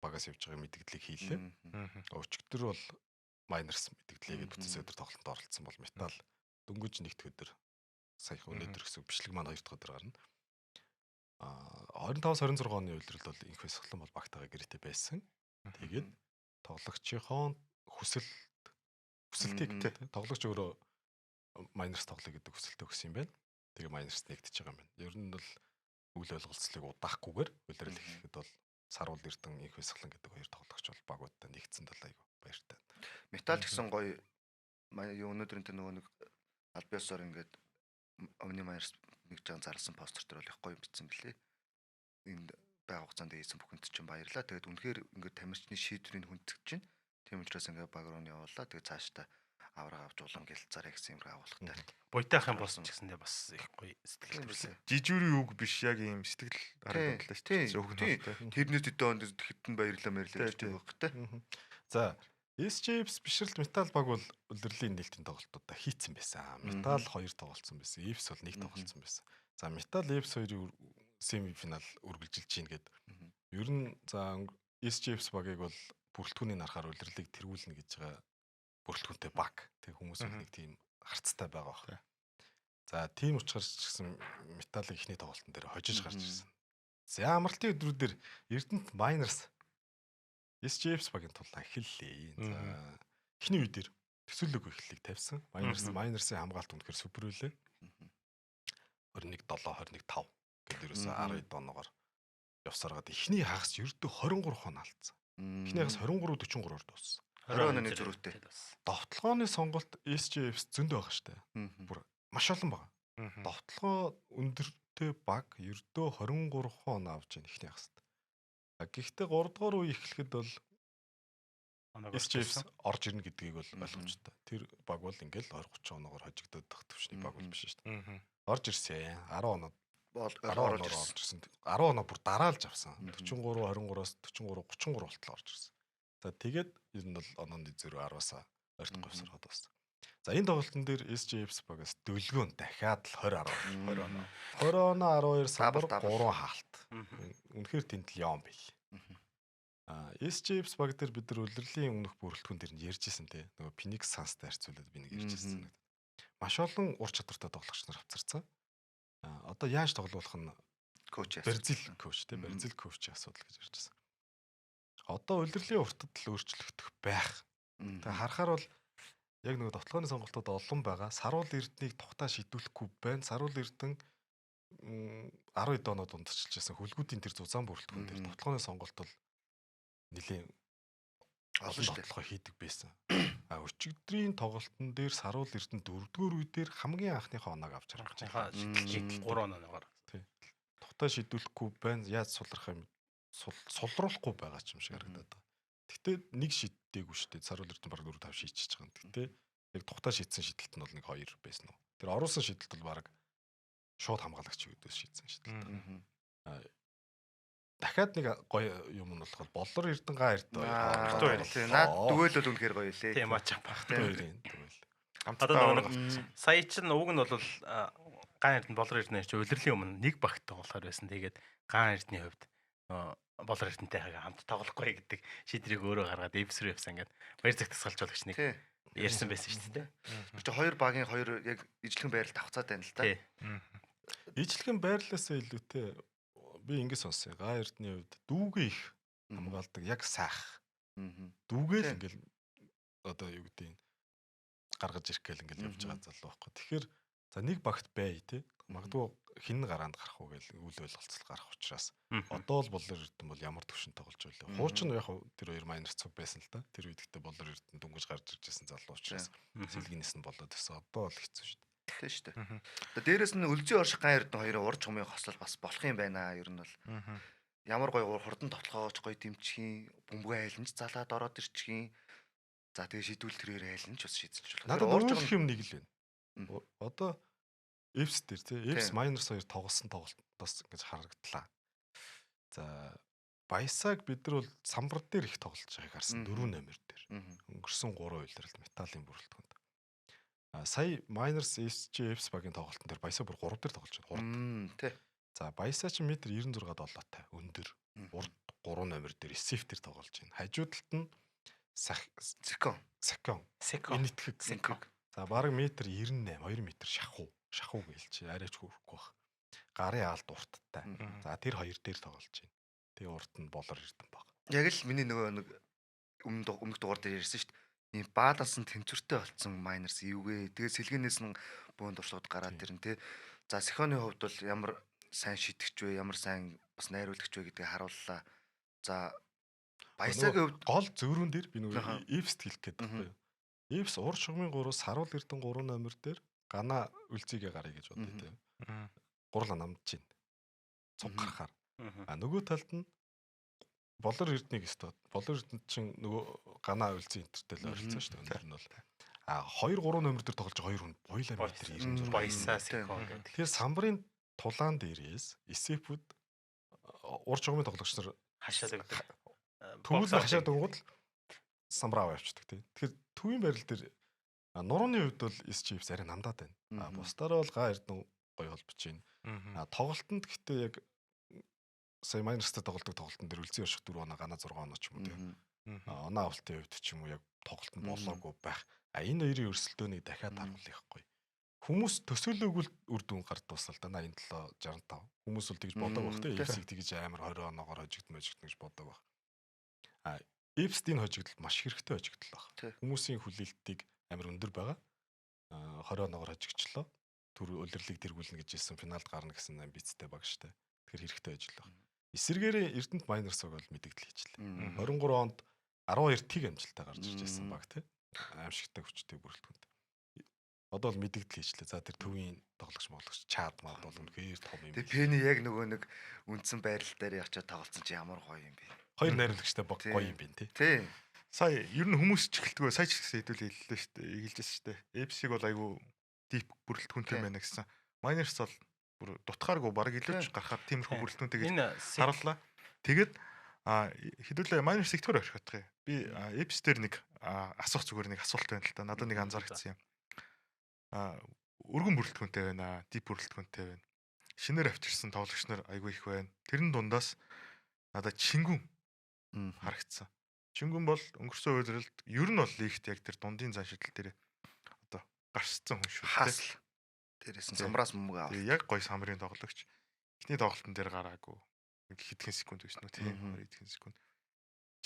багаас явж байгаа мэдгдлийг хийлээ. Өчигдөр бол Miners мэдгдлийгээд бүтэн өдөр тоглолтод оролцсон бол Metal дөнгөж нэгд өдөр сая өнөөдөр гэсэн бичлэг маань 2 дахь өдөр гарна. 25-26 оны үйлрэл бол инх Баясгалан бол багтаага гэрээтэй байсан. Тэгээд тоглогчийнхоо хүсэлтийг тоглогч өөрөө Miners тоглоё гэдэг хүсэлтээ өгсөн юм байна. Тэгээ Miners нэгдэж байгаа юм байна. Ер нь бол үйл ойлголцлыг удаахгүйгээр үйлрэл хийхэд бол Саруул Эрдэнэ инх Баясгалан гэдэг хоёр тоглогч бол багуудтай нэгдсэн тал айгу баяртай.
Металл гэсэн гоё өнөөдрийн тэр нөгөө нэг албан ёсоор ингээд Omni Miners нэг жан зарласан постэр дээр бол их гоё бичсэн билээ. Энд байгаа хугацаанд хийсэн бүхэнд чинь баярлаа. Тэгээд үнэхээр ингээд тамирчны шийдвэрийг хүндэтгэж чинь. Тийм учраас ингээд баг руу явуулаа. Тэгээд цаашдаа авраг авч улам гэлцаарэ гэсэн юмраа агуулгатай.
Буйтайх юм болсон ч гэсэндээ бас их гоё сэтгэл төрсөн.
Жижүүрийн үг биш яг ийм сэтгэл харагдлаа шүү дээ.
Тэрнээс өдөө онд хитэн баярлаа гэж байгаа те.
За SJFs бишрэлт Metal баг бол улирлын нээлтийн тоглолтуудаа хийцэн байсан. Metal 2 тоглолцсон байсан. Apes бол 1 тоглолцсон байсан. За Metal Apes 2-ын семифинал үргэлжилж чинь гээд ер нь за SJFs багийг бол бүрэлдэхүүнийг харахаар улирлыг тэргүүлнэ гэж байгаа бүрэлдэхүүнтэй баг. Тэг хүмүүс нэг тийм харцтай байгаа баг. За тийм учраас ч гэсэн Metal-ыг ихний тоглолтын дээр хожиж гарч ирсэн. За амралтын өдрүүдээр Эрдэнэт Miners SJFs багийн тулаа эхэллээ. За эхний үедэр төсөөлөг эхлэлийг тавьсан. Miners-ийн хамгаалт үнэхээр супер үлээ. 21-7 21-5 гэдэг ерөөсө 12 доноогоор явсараад эхний хагас ердөө 23 хон алдсан. Эхний хагас 23-44-оор дууссан.
20 оны зөрүүтэй.
Довтлогооны сонголт SJFs зөндөө байгаа штэ. Бүр маш олон байгаа. Довтлогоо өндөртэй баг ердөө 23 хон авч яах эхний хагаст. Гэхдээ 3 дугаар үе эхлэхэд бол SJFs орж ирнэ гэдгийг бол ойлгомжтой. Тэр баг бол ингээл 20-30 оноогоор хожигдоод тах төвшний баг бол биш шүү дээ. Орж ирсэн. 10 оноо орж ирсэн. 10 оноо бүр дараалж авсан. 43 23-аас 44 33 болтол орж ирсэн. За тэгээд ер нь бол онооны 0-10-аас 20 говьсороод бассан. За энэ тоглолтын дээр SJFs багаас дөлгөөн дахиад л 20 оноо. 20 оноо 12 сабар 3 хаалт. Үнэхээр тэнтэл яон бий. SJFs баг дээр бид нар улирлын өмнөх бүрэлдэхүүн дээр нь ярьжсэн те. Нөгөө Phoenix Suns-тай харьцуулаад би нэг ярьжсэн. Маш олон ур чадвартай тоглогч нар авцарсан. Одоо яаж тоглуулах нь
коуч
Бразил коуч те. Бразил коучийн асуудал гэж ярьжсэн. Одоо улирлын уртад л өөрчлөгдөх байх. Тэгээ харахаар бол яг нөгөө довтлооны сонголтууд олон байгаа. Саруул Эрдэнэийг тухтаа шийдвэрлэхгүй байна. Саруул Эрдэнэ 12 доноо дундчилж байсан хөлгүүдийн тэр зузаан бүрэлдэхүүн дээр довтлооны сонголт бол нэлийн олон довтлогоо хийдэг байсан. Өчигдрийн тоглолтын дээр Саруул Эрдэнэ 4-р үедэр хамгийн анхныхаа оноог авч харагдаж байгаа.
Шийдэлж 3 оноогаар.
Тий. Тухтаа шийдвэрлэхгүй байна. Яаж сулрах юм? Сулруулахгүй байгаа ч юм шиг харагдаад байгаа. Гэхдээ нэг шийддэггүй шүү дээ. Саруул Эрдэнэ баг 4-5 шийдчихэж байгаа юм. Гэхдээ яг тухтаа шийдсэн шийдэлт нь бол нэг 2 байсан уу. Тэр оруулсан шийдэлт бол баг шууд хамгаалагч үүдээс шийдсэн шийдэлт. Дахиад нэг гоё юм нь болохоор Боллор Эрдэнэ га эрд
баярлалаа. Наад дүгэл бол үнэхээр гоё лээ.
Тийм ачаа баг.
Тэгвэл
Одоо нэг сая чинь уг нь бол Ган Эрдэнэ Болор Эрдэнэ чи улирлын өмнө нэг багт тоглохоор байсан. Тэгээд Ган Эрдэнэний хувьд Болор Эрдэнэтэйгээ хамт тоглохгүй гэдэг шийдрийг өөрөө гаргаад эвс рүү явсан ингээд баяр цагт тасгалжуулагч нэг
Тий.
ярьсан байсан шүү дээ.
Чи хоёр багийн хоёр яг ижлэхэн байралд авцаад байна л да.
Тий.
Ижлэхэн байрлалаасаа илүүтэй би ингэ сонсъё. Га Эрдэнэний хувьд дүүгээ их хамгаалдаг, яг сайх. Дүүгээл
Тий.
ингээл одоо юу гэдэг нь гаргаж ирэх гээл ингээл явж байгаа залуу байхгүй. Тэгэхээр за нэг багт бай тий. Магадгүй хин гараанд гарах уу гэл үйл ойлголцол гарах учраас одоо л Болор Эрдэнэ бол ямар төвшөнд тоглож байлаа. Хуучин яг тэр хоёр майнер цуг байсан л да. Тэр үед ихтэй Болор Эрдэнэ дөнгөж гарч ирж байсан залуу учраас сэлгийнээс нь болоод байсан. Одоо л хэцүү шүү дээ.
Тий шүү дээ. Тэгээ дээрэс нь Өлзий Орших Ган Эрдэнэ хоёрын урд чумын хослол бас болох юм байна. Ер нь бол ямар гоё хурдан тоглоож гоё дэмчгийн бөмбөгөө айлнж залаад ороод ирчихин. За тэгээ шийдвэл тэрээр айлнж бас шийдэлж болох.
Надад өөрөх юм нэг л байна. Одоо Эвс дээр тий Эвс майнерс 2 тоглосон тоглолтоос ингэж харагдлаа. За Баясаг бид нар бол самбар дээр их тоглож байгааг харсан 4 номер дээр. Өнгөрсөн 3 үйлрэлт металлын бүрэлдэхүүнд. Сая майнерс Эвс багийн тоглолтын дээр Баясаг бүр 3 дээр тоглож байна.
Тий.
За Баясаг чи метр 96 долоотой өндөр. Урд 3 номер дээр Сиф дээр тоглож байна. Хажуудалд нь
Секон.
Энэтхэг. За бараг метр 98, 2 метр шахуу гэлч арайч хөрөхгүй баг. Гарын аалд урттай. За тэр хоёр дээр тоглож байна. Тэгээ урт нь Болор Эрдэнэ баг.
Яг л миний нөгөө нэг өмнөх дугаар дээр ярьсан шүү дээ. Ийм баланс нь тэнцвэртэй болцсон майнерс эвгүй. Тэгээ сэлгэнээс нь бөөн туршлагууд гараад ирнэ тий. За Секоны хувьд бол ямар сайн шитгэж вэ, ямар сайн бас найруулагч вэ гэдгийг харууллаа. За Баясагийн хувьд
гол зөөрүүн дээр би нөгөө Эвс хэлэх гээд байна. Эвс ур шугамын 3-аас Саруул Эрдэнэ 3 номер дээр Гана Үлзийгээ гарыг гэж бодъё тий. Гурлаа намдж байна. Цуг гарахаар. Нөгөө талд нь Болор Эрдэнэийг өстөө. Болор Эрдэнэ чинь нөгөө Гана Үлзий энтертэй л ойролцоо шүү дээ. Тэр нь бол 2 3 номер дээр тоглож 2 хүн бойлоо метр 96
Баясаа Секон гэдэг.
Тэгэхээр самбарын тулаан дээрээс эсэпүүд ур шугамын тоглогч нар
Хашаад өгдөг.
Төвөл хашаад өгвөл самбар аваа явчихдаг тий. Тэгэхээр төвийн байрал дээр нурууны хувьд бол SGF арай намдаад байна. Бусдаараа бол Га Эрдэнэ гоё холбож байна. Тоглолтод гэхдээ яг сая майнерстай тоглодог тоглолтын дээр Үлзий Орших 4 оноо Гана 6 оноо ч юм уу тий. Оноо авалтын хувьд ч юм уу яг тоглолт нь болоогүй байх. Энэ хоёрын өрсөлдөөнийг дахиад харуулах байхгүй. Хүмүүс төсөөлөөгүй үр дүн гард тусал да 87 65. Хүмүүс бол тэгж бодог байх тий. Эвсийг тэгж амар 20 оноогоор хожигдмэж гэж бодог байх. Эвстийн хожигдол маш хэрэгтэй хожигдол баг. Хүмүүсийн хүлээлтийг амар өндөр байгаа. 20 оноогоор хожигчлоо. Түр улирлыг тэргүүлнэ гэж хэлсэн финалд гарна гэсэн амбицтай баг штэ. Тэгэхээр хэрэгтэй ажил баг. Эсвэргээрээ Эрдэнэт майнерсог бол мэдэгдэл хийжлээ. 23 онд 12 тэг амжилттай гарч ирж байсан баг тий. Аимшигтай хүчтэй бүрэлдэхүүнтэй. Одоо бол мэдэгдэл хийжлээ. За тэр төвийн тоглогч чаад маад бол үнэхээр том юм.
Тэгээ Пэни яг нөгөө нэг үндсэн байрал дээр явчаад тоглолцсон чи ямар гоё юм бэ?
Хоёр найруулагчтай баг гоё юм бэ тий.
Тий.
Сая ер нь хүмүүс ч эхэлдэг. Сая ч гэсэн хэдүүл хэллээ шүү дээ. Эгэлжсэн шүү дээ. Эпсиг бол айгүй дип бүрэлдэхүүнтэй байна гэсэн. Майнерс бол бүр дутхааргүй баг илүүч гарахад тиймэрхүү бүрэлдэхүүнтэй гэж харууллаа. Тэгээд хэдүүлээ майнерс сектор орхиотгоо. Би эпс дээр нэг асуух зүгээр нэг асуулт байна л та. Надад нэг анзаарчихсан юм. Өргөн бүрэлдэхүүнтэй байна. Дип бүрэлдэхүүнтэй байна. Шинээр авчирсан тоглогч нар айгүй их байна. Тэрэн дундаас надад Чингүн харагдсан. Чингүн бол өнгөрсөн үйлрэлд ер нь бол лигт яг тэр дундын зан шидэл дээр одоо гарцсан хүн шүү.
Хасл. Дээрээс нь самбраас мөнгө авах.
Яг гоё самбарын тоглогч. Эхний тоглолтын дээр гараагүй. Хэдхэн секунд байсан үү тийм. Хэдхэн секунд.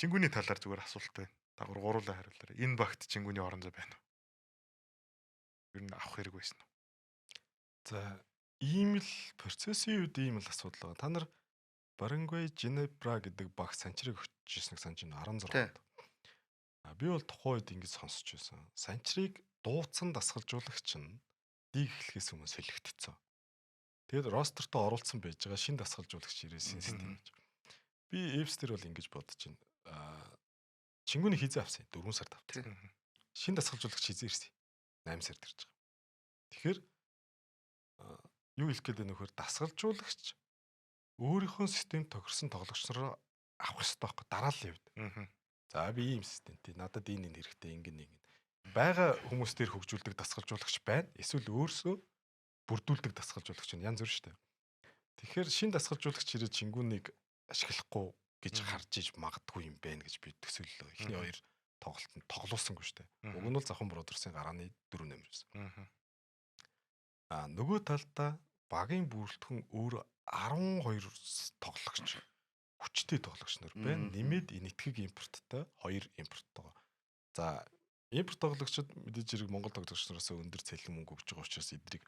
Чингүний талаар зүгээр асуулт байна. Дагвар гуруулаа хариулаарай. Энэ багт Чингүний орон зай байна уу? Ер нь авах хэрэг байсан уу?
За ийм л процессын үед ийм л асуудал байгаа. Та нар Барангвай Женебра гэдэг баг санчрыг өгчээснэг санаж байна 16-нд. Би бол тухайн үед ингэж сонсч байсан. Санчрыг дууцсан дасгалжуулагч нь лиг эхлэхээс өмнө солигдсон. Тэгээд ростертоо оруулсан байж байгаа шинэ дасгалжуулагч ирээсэн систем гэж. Би Эвстер бол ингэж бодож байна. Чингүний хизээ авсан 4 сард авсан. Шинэ дасгалжуулагч хизээ ирсэн. 8 сард ирж байгаа. Тэгэхээр юу хэлэх гээд нөхөр дасгалжуулагч өөрийнхөө системд тохирсон тоглогч нараа авах хэрэгтэй байхгүй дараалал явд. За би ийм системтэй надад энэ хэрэгтэй ингэн байгаа хүмүүс дээр хөгжүүлдэг дасгалжуулагч байна. Эсвэл өөрсөө бүрдүүлдэг дасгалжуулагч нь янз бүр шүү дээ. Тэгэхээр шин дасгалжуулагч ирээд Чингүнийг ашиглахгүй гэж харж иж магадгүй юм байна гэж би төсөөллөө. Эхний хоёр тоглолтод тоглоусангүй шүү дээ. Уг нь бол Завхан Бродерсын гарааны 4 нэмэр байсан. Нөгөө талдаа багийн бүрэлдэхүүн өөр 12 тоглогч хүчтэй тоглогч нар байна. Нэмээд энэтхэг импорттой 2 импорттойгоо. За импорт тоглогчид мэдээж хэрэг Монгол тоглогч нараас өндөр цалин мөнгө өгж байгаа учраас эдрийг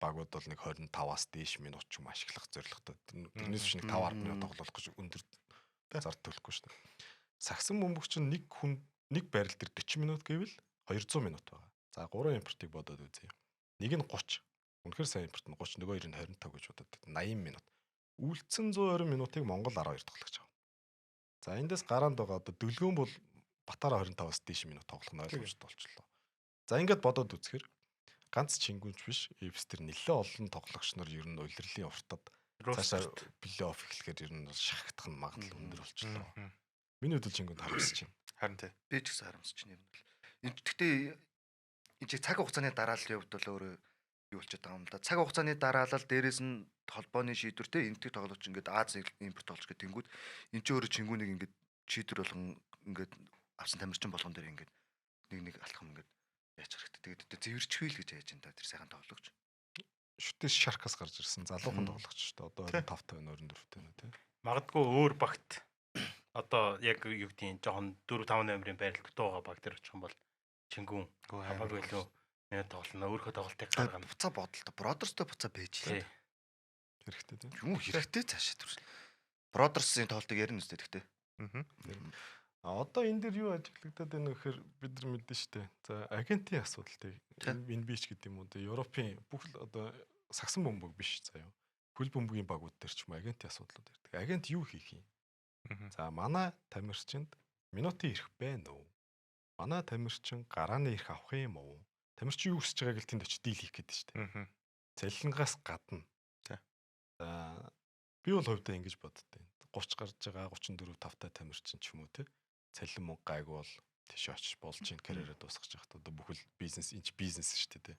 багууд бол нэг 25-аас дээш минут ч юм ашиглах зорилготой. Тэрнээс биш нэг 5-10 минут тоглох гэж өндөр зар төлөхгүй шүү дээ. Сагсан бөмбөгч нь нэг хүн нэг байрал дээр 40 минут гэвэл 200 минут байгаа. За 3 импортыг бодоод үзье. Нэг нь 30. Үнэхээр сайн импорт нь 30, нөгөө 2 нь 25 гэж бодоод 80 минут. Үлдсэн 120 минутыг Монгол 12 тоглож байгаа. За эндээс гараанд байгаа одоо дөлгөөн бол Батара 25-аас дээш минут тоглох нь ойлгомжтой болчихлоо. За ингээд бодоод үзэхээр ганц Чингүнч биш, Эвс төр нэлээд олон тоглогч нар ер нь улирлын уртад цаашаа плей-офф эхлэхээр ер нь шахагдах нь магадлал өндөр болчихлоо. Миний хувьд Чингүнд харамсаж байна.
Харин тий. Би ч гэсэн харамсаж байна юм бол. Гэхдээ энэ цаг хугацааны дарааллын хувьд бол өөрөө юу болчиход байгаа юм да. Цаг хугацааны дараалал дээрээс нь холбооны шийдвэртэй энэтхэг тоглогч ингээд Аз импорт тоглож гэдэг тэнгүүд эн чинь өөрөө Чингүнийг ингээд шийдвэр болгон ингээд авсан тамирчин болгон дээр ингээд нэг алхам ингээд яаж хэрэгтэй. Тэгээд зэвэрчгүй л гэж яаж энэ тэр сайхан тоглогч.
Шүтээс Шаркас гарч ирсэн залуухан тоглогч шүү дээ. Одоо 25 тань 24 тань тий.
Магадгүй өөр багт одоо яг юу гэдгийг жоохон 4-5 номерын байрал дутуугаа баг дээр очих юм бол Чингүн хамаагүй илүү нэг тоглоно өөрийнхөө тоглолтыг гаргана.
Буцаа бодолтой. Бродерстой буцаа байж лээ.
Хэрэгтэй тий.
Юу хэрэгтэй цаашаа төрс. Бродерсын тоглолтыг ярина үстэй гэхдээ.
Одоо энэ дээр юу ажиглагдаад байна гэхээр бид нар мэдэн штэ. За агентийн асуудалтай энэ биш гэдэг юм уу. Европын бүх одоо сагсан бөмбөг биш заяа. Хөл бөмбөгийн багууд дээр ч юм агентийн асуудлууд ирдэг. Агент юу хийх юм? За манай тамирчинд минутын ирэх байна уу? Манай тамирчин гарааны ирэх авах юм уу? Тамирчин юу хүсэж байгааг л тэнд очиж дийл хийх гэдэг штэ. Цалингаас гадна. За би бол хувьдаа ингэж боддтой. 30 гарч байгаа 34 5-тай тамирчин ч юм уу те. Цалин мөнгө гайгүй бол тийш очиж болж ин карьераа дуусгаж яхад одоо бүхэл бизнес инч бизнес шүү дээ.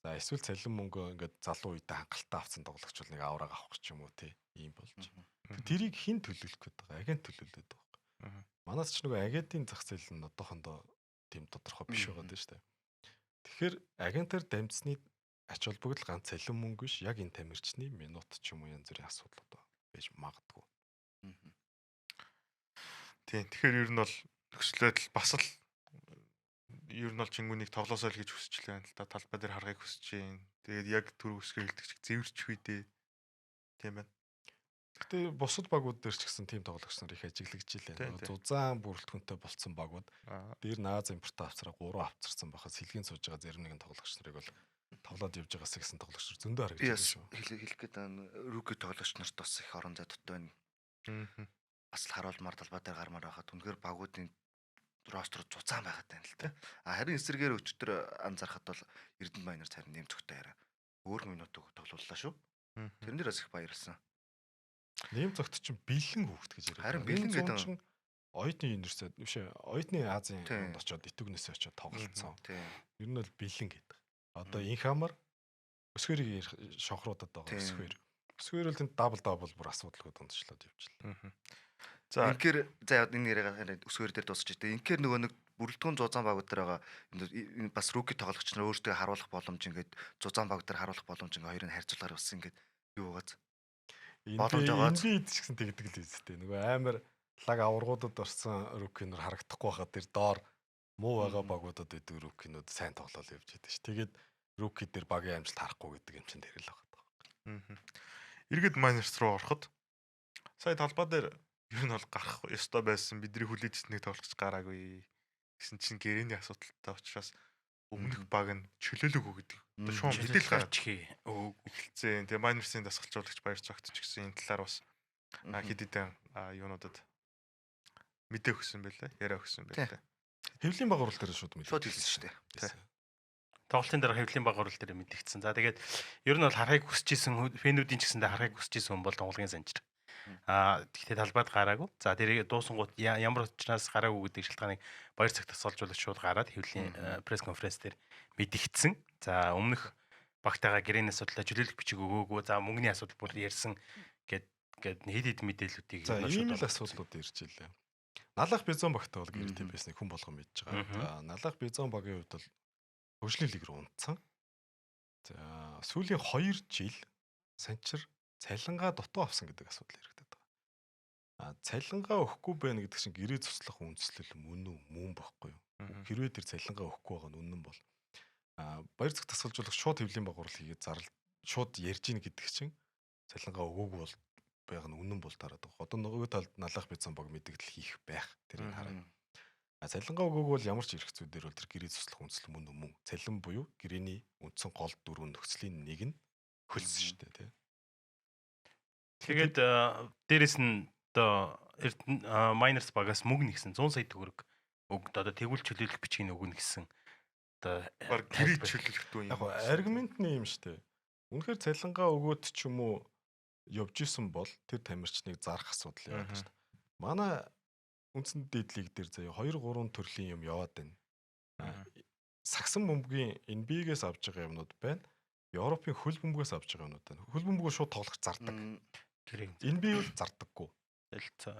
За эсвэл цалин мөнгө ингээд залуу үедээ хангалттай авсан тоглогч бол нэг авраг авах ч юм уу те. Ийм болж. Тэрийг хэн төлөвлөх гээд байгаа? Агент төлөвлөд байгаа. Манайс ч нөгөө агентийн зах зээл нь одоохондоо тийм тодорхой биш байгаа дээ шүү дээ. Тэгэхээр агентаар дамжсны ач холбогдол ганц цалин мөнгө биш яг энэ тамирчны минут ч юм уу янз бүрийн асуудлууд байж магадгүй.
Тийм. Тэгэхээр ер нь бол төслөөд л бас л ер нь бол Чингүнийг тоглоосоо л гэж хүсэж байна л да. Талбай дээр харахыг хүсэж байна. Тэгээд яг түр үсгээр хэлдэг чиг зэвэрч хүйдээ. Тийм байна.
Гэтэ бусад багууд дээр ч гэсэн тийм тоглогч нар их ажиглагдж илээ. Зузаан бүрэлдэхүүнтэй болцсон багууд дээр Наз импорт авцраа 3 авцарсан байхад сэлгийн сууж байгаа зарим нэгэн тоглогч нарыг бол тоглоод явж байгаас гэсэн тоглогч нар зөндөө харагдаж байна шүү.
Хэлэх гээд рүүки тоглогч нарт бас их орон зай дутуу байна. Бас л харуулмаар талбай дээр гармаар байхад үнэхээр багуудын ростер зузаан байгаад байна л та. Харин эсрэгээр өчтөр анзаархад бол Эрдэнэ Баянаар царин нэм зөвхтэй хараа. Өөр минутыг тоглууллаа шүү. Тэрнээс их баярлсан.
Нэм зөвхт чинь бэлэн хөөхт гэж яриа.
Харин бэлэн гэдэг нь
оюутны университет биш ээ. Оюутны Азийн хонд очоод итүгнээсээ очоод тоглолцсон. Ер нь бол бэлэн гэдэг. Одоо инх хамар өсгөрийг шонхруудад байгаа өсгөр. Өсгөр л тэнд дабл бүр асуудалгүй дундчлаад явчихлаа.
За инхээр за энэ яриагаа өсгөр дээр дуусчих. Инхээр нөгөө нэг бүрэлдэхүүн зузаан багууд дээр байгаа энэ бас руки тоглогч нар өөрсдөө харуулах боломж ингээд зузаан баг дээр харуулах боломж ингээд хоёрын харьцуулгаар бас ингээд юу байгааз
боломж байгаа. Энэ ч гэсэн тэгдэг л үстэй. Нөгөө амар лаг аваргуудад орсон рукинер харагдахгүй байхад тэр доор муу байгаа багуудад идэг рукинууд сайн тоглол явж байдаг ш. Тэгээд руки дээр багийн амжилт харахгүй гэдэг юм чинь тэр л байгаа.
Иргэд майнерс руу ороход сая талбай дээр ер нь бол гарах ёстой байсан. Бидний хүлээжсэн нэг тоглогч гараагүй. Гэсэн чинь гэрээний асуудалтай учраас өмнөх баг нь чөлөөлөөгүй гэдэг. Одоо шуум мэдээлэл гарч эхэлсэн. Тэгээ майнерсын дасгалжуулагч баяр цогт ч гэсэн энэ талаар бас хэд хэдэн юунуудад мэдээ өгсөн байлаа. Яриа өгсөн байлаа.
Хэвлийн баг урал дээр шууд
хэлсэн шүү дээ.
Тоглолтын дараа хэвлийн баг урал дээр мэдэгдсэн. За тэгээд ер нь бол харахыг хүсэж исэн фэнүүдийн ч гэсэндээ харахыг хүсэж исэн хүн бол тоглогийн санжир. Тэгтээ талбайд гараагүй. За тэрийг дуусангууд ямар учраас гараагүй гэдэг шалтгааныг баяр цагт тасгалжуулж шууд гараад хэвлийн пресс конференц дээр мэдэгдсэн. За өмнөх багтаага гэрээний асуудлаа чөлөөлөх бичиг өгөөгүй. За мөнгөний асуудал бүр ярьсан гэд хэд мэдээллүүдийг
За ийм л асуудлууд ирж илээ. Налах бизон багтаа бол гэрээтэй байсныг хүн болгон мэдж байгаа. За налах бизон багийн хувьд бол хөгжлийн лиг рүү унтсан. За сүүлийн 2 жил санчир цалингаа дутуу авсан гэдэг асуудал яригдаад байгаа. Цалингаа өгөхгүй байна гэдэг чинь гэрээ туслах үндэслэл мөн байхгүй юу? Хэрвээ тэр цалингаа өгөхгүй байгаа нь үнэн бол баяр зүг тасгалжуулагч шууд хэвлэлийн байгуур хийгээд зарлал шууд ярьж ийн гэдэг чинь цалингаа өгөөгүй бол байг нь үнэн бол тараад байгаа. Одоо нөгөө талд налах бицэн баг мэдээлэл хийх байх тэрийг хараа. Цалингаа өгөөгүй бол ямар ч эрх зүйдэр бол тэр гэрээ туслах үндэслэл мөн цалин буюу гэрээний үндсэн гол дөрвөн нөхцөлийн нэг нь хөлс шүү дээ тий.
Тэгээд дээрэс нь одоо Miners багаас мөнгө нэгсэн 100 сая төгрөг өгд одоо тэгвэл чөлөөлөх бичгийг өгнө гэсэн одоо
гэрээ чөлөөлөх дүү юм.
Яг аргумент нь юм шүү дээ. Үнэхээр цалингаа өгөөд ч юм уу явж исэн бол тэр тамирчныг зарах асуудал яваад байна шүү дээ. Манай үндсэн дээдлийг дээр заяа 2 3 төрлийн юм яваад байна. Сагсан бөмбөгийн NBA-гээс авж байгаа юмнууд байна. Европын хөл бөмбөгөөс авж байгаа юмнууд байна. Хөл бөмбөгөө шууд тоглох зардаг. NBA бол зардаггүй.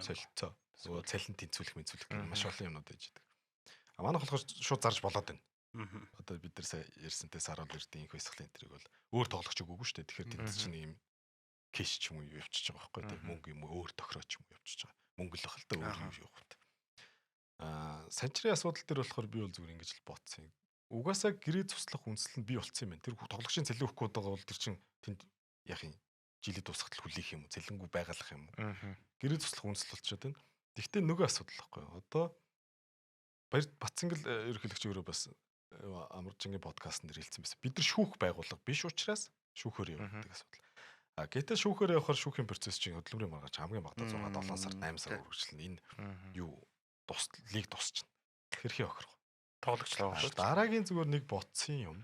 Солилцоо. Нөгөө цалин тэнцвүүлэх гэх маш олон юмнууд байж байгаа. Манайх болохоор шууд зарж болоод байна. Одоо бид нар сая ярьсантай сар бол эрдийн инх баясгалын энтриг бол өөр тоглогч өгөөгүй шүү дээ. Тэгэхээр тэнд чинь ийм кэш ч юм уу явчихж байгаа байхгүй тийм мөнгө юм уу өөр тохироо ч юм уу явчихж байгаа. Мөнгө л бахал та өөр юм явах. Санчрын асуудал дээр болохоор би бол зүгээр ингэж л ботсон юм. Угаасаа гэрээ туслах үндэслэл нь бий болцсон юм байна. Тэр тоглогчийн цалин өгөхгүй байгаа бол тэр чинь тэнд яах юм? Жилийн дуусахад хүлээх юм уу? Цалингүй байгалах юм уу? Гэрээ туслах үндэслэл болчиход байна. Гэхдээ нөгөө асуудал байхгүй. Одоо баяр Батцэнгэл ерөнхийлөгч өөрөө бас Амаржингийн подкастн дээр хэлсэн байсан. Бид нар шүүх байгууллага биш учраас шүүхөөр явдаг асуудал. Гэтэл шүүхөөр явахаар шүүхийн процесс чинь хөдөлмөрийн маргааш хамгийн багадаа 6 7 сар 8 сар үргэлжлэнэ. Энэ юу лиг тусчихна. Хэрхий охирох.
Тоглогчлаа.
Дараагийн зүгээр нэг ботсон юм.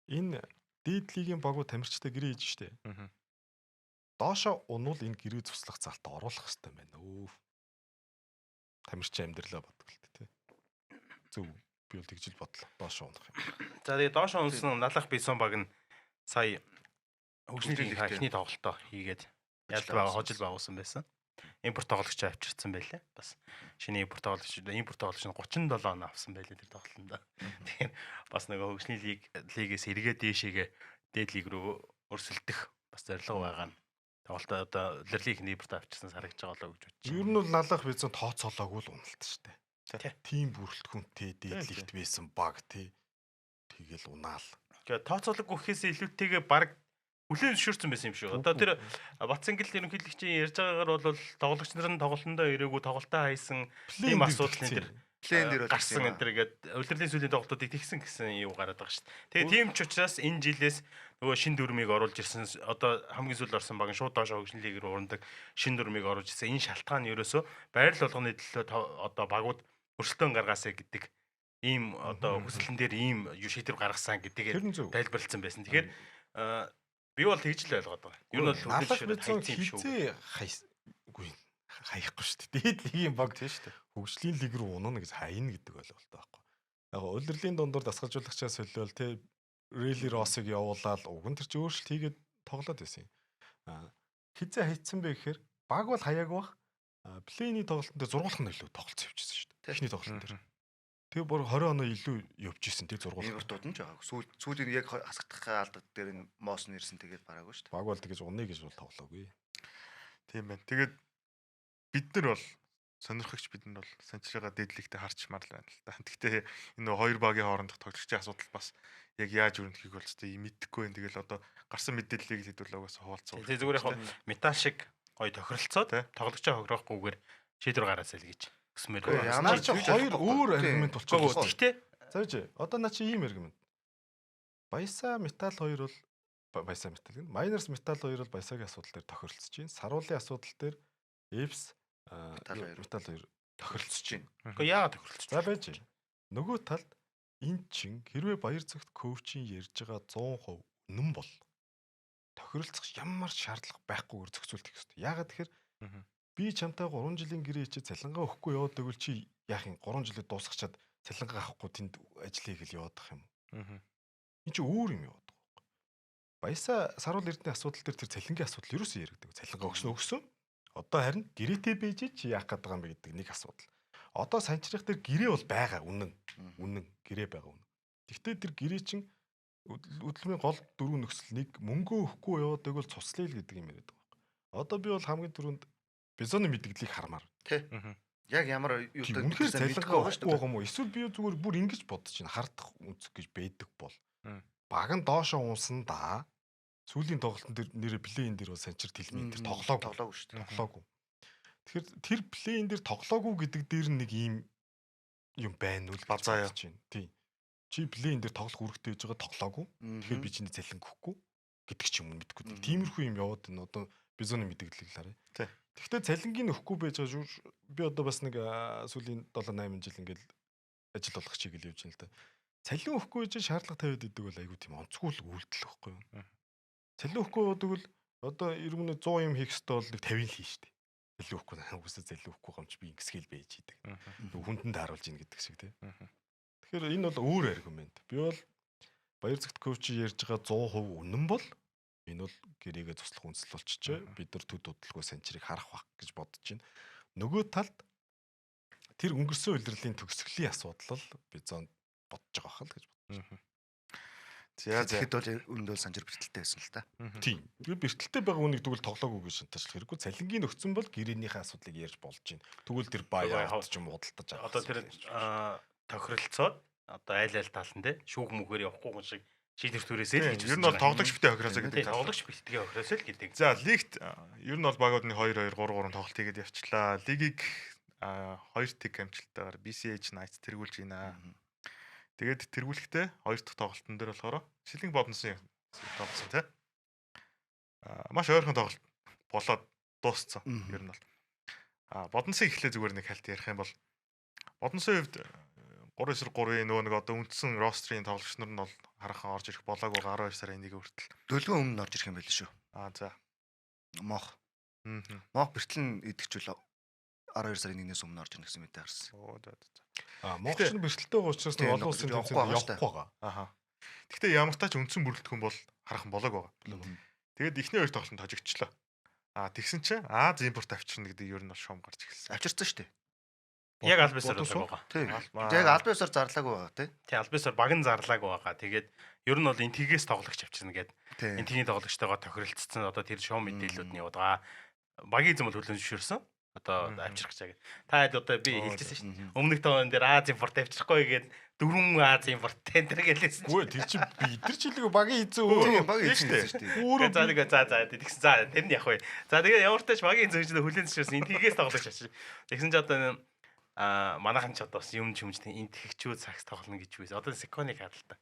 Энэ дээд лигийн багуу тамирчтай гэрээ хийж штэ. Доошо унвал энэ гэрээ туслах залтад оруулах хэрэгтэй байна. Тамирчин амьдралаа бодгол тээ. Зөв. Би бол тэгж л бодлоо. Доошо унах юм.
За тэгээ доошо унсан налах бison баг нь сая хөгжлийн ихний тоглолтоо хийгээд ялбаа хожил байгуулсан байсан. Импорт тоглогч авчирсан байлаа. Бас шинэ импорт тоглогч нь 37 оноо авсан байлаа тэр тоглолтод. Тэгэхээр бас нөгөө хөгжлийн лигээс эргээ дээшээгээ дээд лиг рүү өрсөлдөх бас зорилго байгаа нь тоглолтоо одоо лерлиг импорт авчирсан харагдж байгаа болоо гэж бодчих.
Ер нь бол налах бицэн тооцоолоогүй л уналт шүү дээ. Тим бүрэлдэхүүнтэй дээд лигт байсан баг тий. Тэгэл унаал.
Тэгээ тооцоолоогүй гэхээс илүүтэйгээ баг хүлээн зөвшөөрсөн байсан юм шүү. Одоо тэр Батцэнгэл ерөнхийлөгчийн ярьж байгаагаар бол тоглогч нар нь тоглолтондоо ирээгүй тоглолтоо хайсан ийм асуудал энэ плен дээр гарсан энэ төр гээд улирлын сүүлийн тоглолтуудыг тэгсэн гэсэн юу гараад байгаа шүү дээ. Тэгээ тийм ч учраас энэ жилээс нөгөө шин дүрмийг оруулж ирсэн одоо хамгийн сүүл орсон баг нь шууд доошо хөгжлийн лиг рүү урандаг шин дүрмийг оруулж ирсэн. Энэ шалтгаан нь ерөөсөө байрал болгоны төлөө одоо багууд өрсөлдөөн гаргаасаа гэдэг ийм одоо хүсэлтэн дээр ийм шийдвэр гаргасан гэдгийг тайлбарлсан байсан. Тэгэхээр би бол тэгж л ойлгоод байгаа. Ер нь бол хайхгүй шүү дээ. Дээд лигийн баг тийм шүү дээ. Хөгжлийн лиг рүү унана гэж хайна гэдэг ойлголт байхгүй. Яг улирлын дундуур дасгалжуулагчаа солиол те Рели Россыг явуулаад уг нь тэр чи өөрчлөлт хийгээд тоглоод байсан юм. Хизээ хайцсан бэ гэхээр баг бол хаяаг бах. Плейний тоглолтын дээр зургуулхан нөлөө тоглолцсон явчихсан шүү дээ. Техник тоглолтын дээр. Тэгээ бүр 20 оноо илүү явж исэн тэг зургуулсан. Импортууд нь жааг. Сүүлийн яг хасагдахаа алдаад дээр нь моос нь ирсэн тэгээд бараагүй шүү дээ. Баг бол тэгэж уныг гэж бол тоглоогүй.
Тийм байна. Тэгээд бид нар бол сонирхогч бид нар бол санчрыгаа дээдлэгтэй харчмаар л байна л да. Гэхдээ энэ хоёр багийн хоорондох тоглогчийн асуудал бас яг яаж өрнөхийг бол зү мэдэхгүй байна. Тэгэл одоо гарсан мэдээллийг хэдүүл угаасаа хуваалцсан. Тэгээ зүгээр яг метал шиг гоё тохиролцоод тоглогчоо хохирохгүйгээр шийдвэр гаргаасаа л гэж өсмөр.
Ямар ч хоёр өөр аргумент болчихсон.
Гэхдээ
зааж одоо наа чи ийм аргумент. Баясаа метал 2 бол Баясаа метал гэн. Miners метал 2 бол Баясагийн асуудал дээр тохиролцож байна. Саруулын асуудал дээр Эвс метал 2 тохиролцож байна.
Гэхдээ яагаад тохиролцож
байгаа байж. Нөгөө талд эн чин хэрвээ баяр цагт коучийн ярьж байгаа 100% үнэн бол тохиролцох ямар шаардлага байхгүйгээр зохицуулт хийх хэрэгтэй. Яагаад тэгэхээр би чамтай 3 жилийн гэрээ чи цалингаа өгөхгүй яваад байвал чи яах юм 3 жилээ дуусгачаад цалингаа авахгүй тэнд ажил хийгээл яваад байх юм. Энэ чи өөр юм яваад байгаа. Баясаа Саруул Эрдэнэ асуудал дээр тэр цалингийн асуудал юу ч яригдаг. Цалингаа өгсөн. Одоо харин гэрээтэй байж чи яах гээд байгаа юм бэ гэдэг нэг асуудал. Одоо санчрах дээр гэрээ бол байгаа үнэн гэрээ байгаа үнэн. Гэхдээ тэр гэрээ чинь хөдөлмөрийн гол дөрвөн нөхцөл нэг мөнгөө өгөхгүй яваад байвал цуслая л гэдэг юм яриад байгаа. Одоо би бол хамгийн түрүүнд бизоны мэдээллийг хармаар.
Тий. Яг ямар юутай
үнэхээр цалингаа өгөхгүй байгаа юм уу? Эсвэл би зүгээр бүр ингэж бодож байна. Хардах үнцэг гэж байдаг бол. Баг нь доошоо унсан да. Сүүлийн тоглолтын дээр нэрэ плейн дээр бол санчир тэлмийн дээр тоглоогүй шүү дээ. Тоглоогүй. Тэгэхээр тэр плейн дээр тоглоогүй гэдэг дээр нэг ийм юм байна уу?
Базаа яаж
байна. Тийм. Чи плейн дээр тоглох үүрэгтэй байж байгаа тоглоогүй. Тэгэхээр би чиний цалин өгөхгүй гэдэг ч юм уу мэдгүй. Тиймэрхүү юм яваад байна. Одоо бизоны мэдээллийг харъя.
Тий.
Гэхдээ цалингийн өгөхгүй байж байгаа шүү. Би одоо бас нэг сүүлийн 7-8 жил ингээл ажил болгох чиглэл явж байна л да. Цалин өгөхгүй байж шаардлага тавиад идэг бол айгүй тийм онцгүй л үйлдэл байхгүй юу? Цалин өгөхгүй байдаг бол одоо 90 100 юм хийх ёстой бол нэг 50 л хийн штэ. Цалин өгөхгүй үгүйсээ цалин өгөхгүй юм чи би ингэсгээл байж идэг. Хүндэн тааруулж ийн гэдэг шиг тий. Тэгэхээр энэ бол өөр аргумент. Би бол Баяр Цагт коуч ярьж байгаа 100% үнэн бол энэ бол гэрээгээ туслах үндэслэл болчихжээ. Бид нар төд удалгүй санчрыг харах бах гэж бодож байна. Нөгөө талд тэр өнгөрсөн улирлын төгсгөлийн асуудал бизонд бодож байгаа хэл гэж бодож байна.
Тэгэхэд бол үнд бол санжир бэртэлтэй байсан л та.
Тийм. Би бэртэлтэй байгаа үнийг тэгвэл тоглоогүй гэж шантажлах хэрэггүй. Цалингийн өгсөн бол гэрээнийхээ асуудлыг ярьж болж байна. Тэгвэл тэр баяа хавтч юм худалдаж байгаа.
Одоо тэр тохиролцоод одоо айл талан те шүүх мүгээр явахгүй хүн шиг шийдвэр төрөөсэй л гэж
ер нь бол тоглогч битээ хохироосоо гэдэг.
Тоглогч битгээ хохироосэй л гэдэг.
За лигт ер нь бол багуудны 2-2 3-3 тоглолт хийгээд явчлаа. Лигийг 2 тиг амжилтаар BCH Knights тэргүүлж байна. Тэгээд тэргүүлэхдээ 2 дахь тоглолтын дээр болохоор Шилэнг Бодносын тоглосон тий. Маш ойрхон тоглолт болоод дууссан. Ер нь бол. Бодносын эхлээ зүгээр нэг хальт ярих юм бол Бодносын хувьд 3-3-ийн нөгөө нэг одоо үндсэн рострын тоглогч нар нь бол харахаа орж ирэх болоогүй 12 сарын 1-ний хүртэл.
Дөлгөн өмнө орж ирэх юм байл шүү.
За.
Мох. Мох бэртлэн идэгчүүл 12 сарын 1-ээс өмнө орж ирэх гэсэн мэт харсан.
Мохч нь бэртэлтэй байгаа учраас нэг олон улсын тэмцээнд явахгүй байгаа.
Гэхдээ ямар тач үндсэн бүрэлдэхүүн бол харах болоог байгаа. Тэгээд эхний хоёр тоглолтод хожигдчихлоо. Тэгсэн чинь Аз импорт авчирна гэдэг ер нь бол шуум гарч ирсэн.
Авчирсан шүү дээ.
Яг албасаар байгаа.
Тийм. Яг албасаар зарлаагүй байгаа тий.
Тий, албасаар баг нь зарлаагүй байгаа. Тэгээд ер нь бол энэ тгээс тоглогч авчирна гэдэг. Энэ тгийн тоглогчтойгоо тохиролцсон одоо тэр шоу мэдээллүүд нь яваад байгаа. Багийн эзэм бол хүлэн зөвшөөрсөн. Одоо авчрах гэж. Та хэд одоо би хэлчихсэн шүү дээ. Өмнөх тоон дээр Аз импорт авчрахгүй гээд 4 Аз импорт тендер гэлээсэн.
Үгүй тэр чи бид нар ч хэлээг багийн эзэн өөрөө
багийн эзэн шүү дээ.
Өөрөө за тэгсэн за тэр нь явах вэ. За тэгээ ямар ч тач багийн эзэн гэж хүлэн зөвшөөрсөн. Энэ тгээс тоглогч авчир. Тэгсэн чи одоо манайхан ч одоо юм чимжтэй энэ тэгчүүд сакс тоглоно гэж байсан. Одоо секоник харалтаа.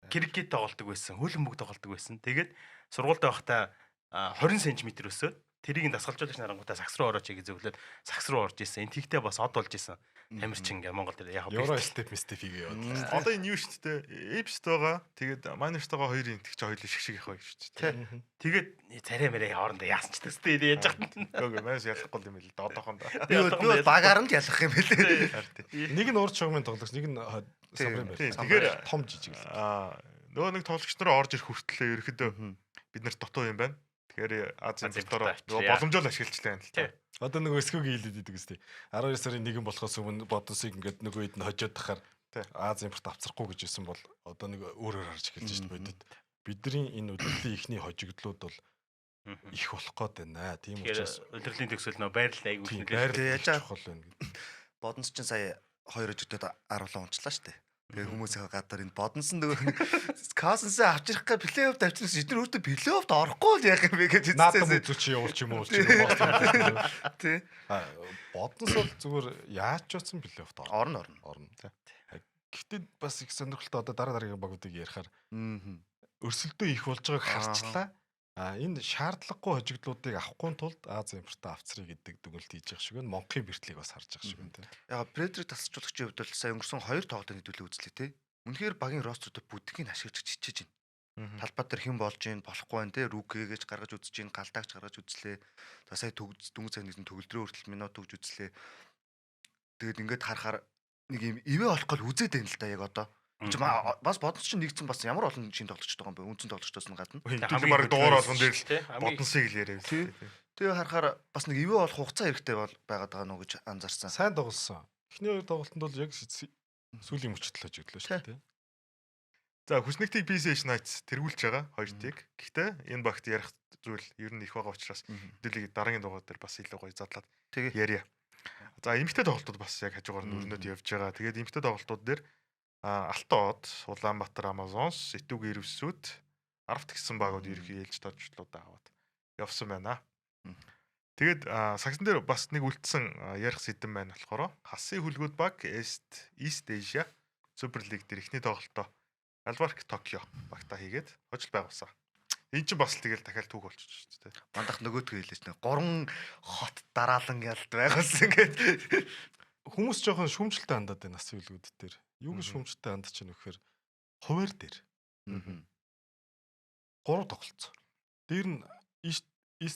Крикет тоглолдог байсан, хөлн бүг тоглолдог байсан. Тэгээд сургуультай байхдаа 20 см өсөөд тэрийг дасгалжуулагч нарангуудаа сакс руу орооч гэж зөвлөд сакс руу орж исэн. Энэ тэгтээ бас од болж исэн. Тамирчин ингээ Монгол дээр яг
Euro step хийгээ яваад.
Одоо энэ юу шүү дээ? Apps байгаа. Тэгээд Miners-тойгоо хоёрын тэгч хоёулаа шиг их байх шүү дээ.
Тэгээд царай мэрээ хоорондоо яасан ч төстэй яаж яхад.
Үгүй Miners ялахгүй юм байл. Одоохондоо.
Би бол багаар нь ялах юм бэлээ.
Нэг нь урд шугамын тоглогч, нэг нь самрын байр.
Тэгэхээр
том жижиг.
Нөгөө нэг тоглогч нар орж ирэх хүртлээ ерөөхдөө бид нар дутуу юм байна. Тэгэхээр Азийн дотор боломжоор ашиглажлаа юм л та.
Одоо нөгөө эсхүүгийн хэлээд идэг үстэй. 12 сарын 1 болохоос өмнө бодосыг ингээд нөгөө хэд нь хожоод тахаар Аз импорт авцрахгүй гэж хэлсэн бол одоо нэг өөрөөр харж эхэлж шít бодод. Бидний энэ удирдлын ихний хожигдлууд бол их болох гээд байна. Тийм учраас
удирдлын төгсөл нөө байрлал айгүй
нэлээд яаж авах вэ гэдэг.
Бодонс ч сая 2 өжигдөд 10 унчлаа шүү дээ. Тэгээ хүмүүсийн гадаар энэ бодонс нөгөө Касенсээ авчрах гэ плей-офф авчирсан эдгээр өөртөө плей-оффт орохгүй л яах юм бэ гэж
наадам үзүүч явуулч юм уу ч юм уу.
Тий.
Бодонс бол зүгээр яаж ч утсан плей-оффт
орно.
Гэхдээ бас их сонирхолтой одоо дараагийн багуудыг ярихаар өрсөлдөө их болж байгааг харчлаа. Энэ шаардлагагүй хожигдлуудыг авахгүй тулд Аз импортоо авцрыг гэдэг дүгнэлт хийж байгаа шиг байна. Монголын бэртлийг бас харж байгаа шиг байна.
Яг Предрийг тасалжуулагчийн хувьд бол сая өнгөрсөн 2 тоглолтын хэдүүлээ үзлээ те. Үнэхээр багийн ростеруудад бүгдийг нь ашиглаж чичээж байна. Талбай дээр хэн болж ийн болохгүй байна те. Рукигэж гаргаж үзэж ийн, галдаагч гаргаж үзлээ. За сая дүнгийн цаг нэгэн төгөлдрөө хүртэл минут өгж үзлээ. Тэгээд ингээд харахаар нэг юм ивэ болох гол үзээд байна л да яг одоо. Бас бодсон чинь нэгдсэн бас ямар олон шин тоглогчтой байгаа юм бэ? Үндсэн тоглогчдоос нь гадна.
Хэдүүлээ баг дугаар болгон дээр л бодносыг л яриа.
Тэгээ харахаар бас нэг ивэ болох хугацаа хэрэгтэй байгаад байгаа нөө гэж анзаарсан.
Сайн тоглосон. Эхний хоёр тоглолтод бол яг сүүлийн мөчтөл хожигдлоо шүү дээ.
За хүснэгтийг PlayStation Knights тэргүүлж байгаа хоёртыг. Гэхдээ энэ багт ярих зүйл ер нь их байгаа учраас хэдүүлээ дараагийн дугаар дээр бас илүү гоё задлаад ярья. За эмэгтэй тоглолтууд бас яг хажуугаар нь өрнөд явж байгаа. Тэгээд эмэгтэй тоглолтууд дээр Алтоод, Улаанбаатар Amazons, Сэтгүүг Ирвсүүд, Аравт гэсэн багууд ерхий ээлж тоочлуудаа аваад явсан байна. Тэгээд сагсан дээр бас нэг үлдсэн ярих сэдэн байна болохоор хасын хөлгүүд баг East Asia Super League дээр ихний тоглолтоо Alvark Tokyo багтаа хийгээд хожил байгуулсан. Энэ чинь бас тэгэл дахиад түүх болчих шүү дээ.
Мандах нөгөөдгөө хэлээч нэ 3 хот дараалан ялд байгуулсан гэдэг.
Хүмүүс жоохон шүүмжлэлтэй хандаад байна хасын хөлгүүд дээр. Юу гэж шүүмжлэлтэй хандаж чинь вэхээр хуваар дээр. 3 тоглолцоо. Дээр нь East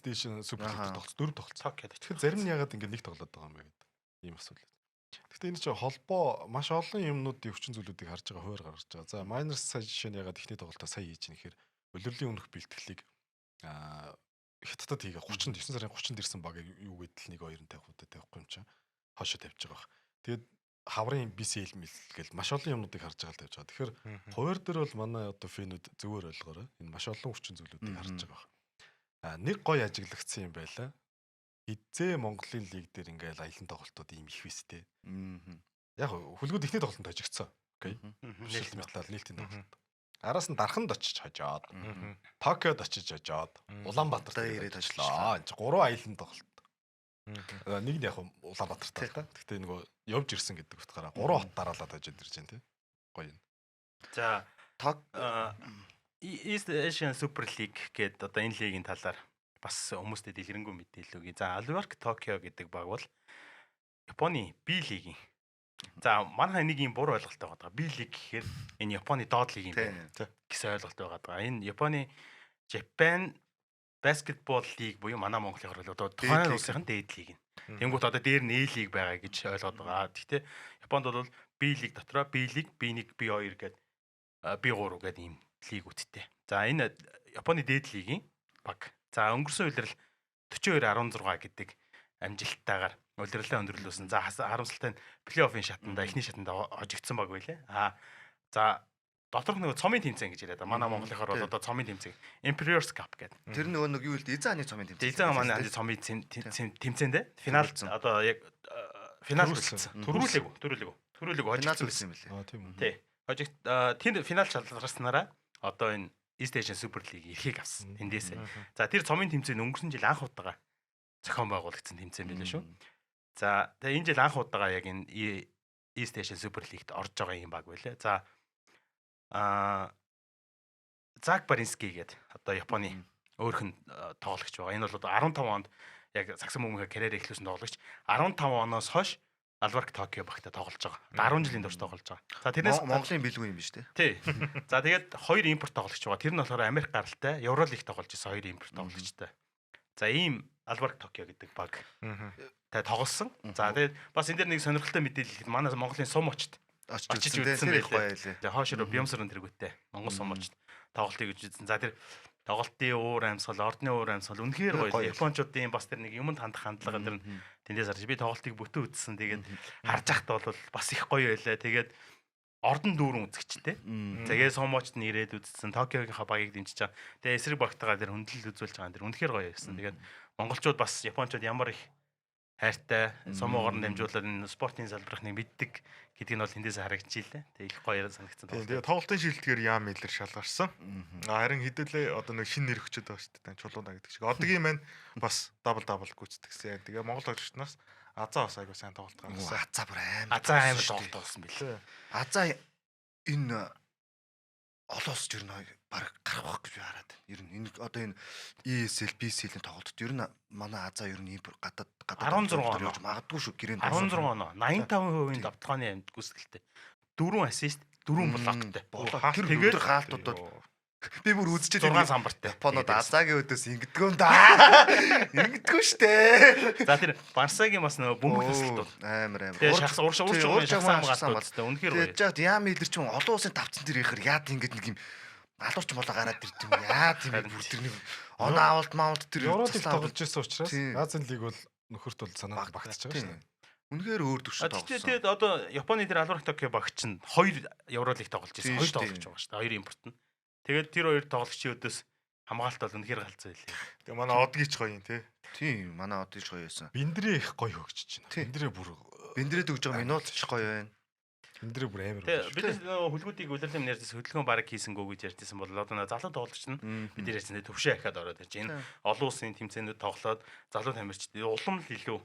Asian Super League тоглолцоо 4 тоглолцоо. Тэгэхээр зарим нь ягаад ингэ нэг тоглоод байгаа юм бэ гэдэг ийм асуудал. Гэхдээ энэ чинь холбоо маш олон юмнуудын өвчин зүйлүүдийг харж байгаа хуваар гаргаж байгаа. За minor сая жишээ нь ягаад ихний тоглолтоо сая хийж ийн гэхээр улирлын өмнөх бэлтгэлийг хятадд хийгээ 39 сарын 30-нд ирсэн баг юу гэдэл 1-2 тавих удаа тавихгүй юм чинь хошоо тавьж байгаа бах. Тэгээд хаврын BCL мэл гэл маш олон юмнуудыг харж байгаа л тавьж байгаа. Тэгэхээр хуваар дээр бол манай одоо фэнүүд зөвөр ойлгоорой. Энэ маш олон өвчин зүйлүүдийг харж байгаа бах. Нэг гоё ажиглагдсан юм байла. Хизээ Монголын лиг дээр ингээл аялын тоглолтууд ийм их вэстэй. Яг хөлгүүд ихний тоглолтод ажигдсан. Окей. Нийлт метал нийлтийн тоглолт. Араас нь Дарханд очиж хожоод, Токиод очиж хожоод, Улаанбаатарт ирээд ажиллаа. Энд 3 аялын тоглолт. Нэг нь яг Улаанбаатартай л та. Гэхдээ нөгөө явж ирсэн гэдэг утгаараа 3 хот дараалаад хожоод ирж байна тий. Гоё юм.
За East Asian Super League гэдэг одоо энэ лигийн талаар бас хүмүүстэй дэлгэрэнгүй мэдээлэл өгье. За Alvark Tokyo гэдэг баг бол Японы B лигийн. За манай нэг юм буруу ойлголт байгаа. B лиг гэхээр энэ Японы доод лиг юм байна гэсэн ойлголт байгаа. Энэ Японы Japan Basketball League буюу манай Монголын хөрөл одоо тухайн улсын дээд лиг юм. Тэнгүүт одоо дээр нь A лиг байгаа гэж ойлгоод байгаа. Гэхдээ Японд бол B лиг дотроо B лиг, B1, B2 гэдэг B3 гэдэг ийм лигүүдтэй. За энэ Японы дээд лигийн баг. За өнгөрсөн үеэрл 42-16 гэдэг амжилттайгаар улирлаа өндөрлүүлсэн. За харамсалтай нь плей-оффын шатанда эхний шатанда хожигдсон баг байлээ. За доторх нөгөө цомын тэмцээн гэж яриад. Манай монголынхоор бол одоо цомын тэмцээн Emperor's Cup гэдэг.
Тэр нөгөө нэг юу вэ? Эзэн хааны цомын тэмцээн.
Эзэн хааны цомын тэмцээн дээ. Финал одоо яг финал болсон. Төрүүлэг
хожигдсон юм билээ.
Тийм үү. Тий. Хожигд тэр финал шалгарснараа одоо энэ East Asian Super League эрхийг авсан. Тэндээсээ. За тэр цомын тэмцээн өнгөрсөн жил анх удаага зохион байгуулагдсан тэмцээн байлаа шүү. За тэгээ энэ жил анх удаага яг энэ East Asian Super League-т орж байгаа юм баг байлаа. За Зак Баринский гэдэг одоо Японы өөрх нь тоглогч байгаа. Энэ бол одоо 15 онд яг сагсан мөнгө карьер эхлүүлсэн тоглогч. 15 оноос хойш Alvark Tokyo багтаа тоглож байгаа. 10 жилийн турш тоглож байгаа. За тэрнээс
Монголын бэлгүй юм биш үү?
Тий. За тэгээд 2 импорт тоглогч байгаа. Тэр нь болохоор Америк гаралтай, Евролиг тоглож байсан 2 импорт тоглогчтой. За ийм Alvark Tokyo гэдэг баг. Тэгээд тоглосон. За тэгээд бас энэ дэр нэг сонирхолтой мэдээлэл манай Монголын сум очт очиж үзсэн байлээ. За хоошро Бямсрын тэргүүтээ Монгол сум очт тоглолтыг үзсэн. За тэр тоглолтын уур амьсгал, ордны уур амьсгал үнэхээр гоё. Японочдын бас тэр нэг юмд хандах хандлага тэр тэндээс харж би тоглолтыг бүтэн үзсэн. Тэгээд харж ахт бол бас их гоё байлаа. Тэгээд ордон дүүрэн үзэгчтэй. Тэгээд сумочд нь ирээд үзсэн. Токиогийнхаа багийг дэмжиж байгаа. Тэгээд эсрэг багтагаа тэр хөндлөл үзүүлж байгаа. Тэр үнэхээр гоё байсан. Тэгээд монголчууд бас японочдод ямар их хайртай сумуугаар нь дамжуулаад энэ спортын салбарыг мэддэг гэдгийг нь бол эндээс харагдчихлээ. Тэгээ их гоё санагдсан.
Тэгээ тоглолтын шилдгээр яам илэр шалгарсан. Харин хэдүүлээ одоо нэг шинэ нэр өгчөд байгаа шүү дээ. Чулуунаа гэдэг шиг. Одгийн маань бас дабл гүйцэтгсэн. Тэгээ Монгол хожигчнаас Азаа бас айгуу сайн тоглолт гаргасан.
Азаа бүр
Азаа амар тоглолт болсон билээ.
Азаа энэ олоос ч ер нь баг гарах байх гэж би хараад. Ер нь энэ одоо энэ ESL, BCL-ийн тоглолтод ер нь манай Азаа ер нь гадаад
16 он
явж магадгүй шүү гэрээнд
16 он 85% давталгааны амт гүйцэтгэлтэй 4 ассист 4 блоктой.
Тэр хаалтуудад Би бүр үзчихээд
6 самбартай.
Японод Азагийн өдөөс ингэдэггүй юм да. Ингэдэггүй штэ.
За тэр Барсагийн бас нөгөө бөмбөг тасалт бол
Амар.
тэгээ шахс урш шахсан хамгаалалттай үнэхээр гоё.
Тэгээд яам илэр чинь олон улсын тавцсан тэр ихэр яад ингэдэг нэг юм алуурч болоо гараад ирд юм. Яа тийм бүр тэр нэг оноо авалт маавалт тэр
Евролиг тоглож байсан учраас Азийн лиг бол нөхөрт бол санаа багтаж байгаа шүү дээ.
Үнэхээр өөр төвшөнд
тоглосон. Тэгээд одоо Японы тэр Албарк Токио багч нь 2 Евролиг тоглож байсан. 2 тоглож байгаа шүү дээ. 2 импорт нь. Тэгээд тэр 2 тоглогчийн өдөөс хамгаалалт бол үнэхээр галзуу байлээ.
Тэгээ манай одгийч гоё юм тий.
Тийм, манай одгийч гоё байсан.
Биндрээ их гоё хөгжиж байна.
Биндрээд өгж байгаа минут ч гоё байна.
Биндрээ бүр амар.
Тэгээд бид хөлгүүдийг үлрэм нэрдээс хөдөлгөөн бараг хийсэнгөө гэж ярьжсэн бол одоо залуу тоглогч нь бид нар ярьсан төвшөө ахаад ороод ирж энэ олон улсын тэмцээнүүд тоглоод залуу тамирчид улам л илүү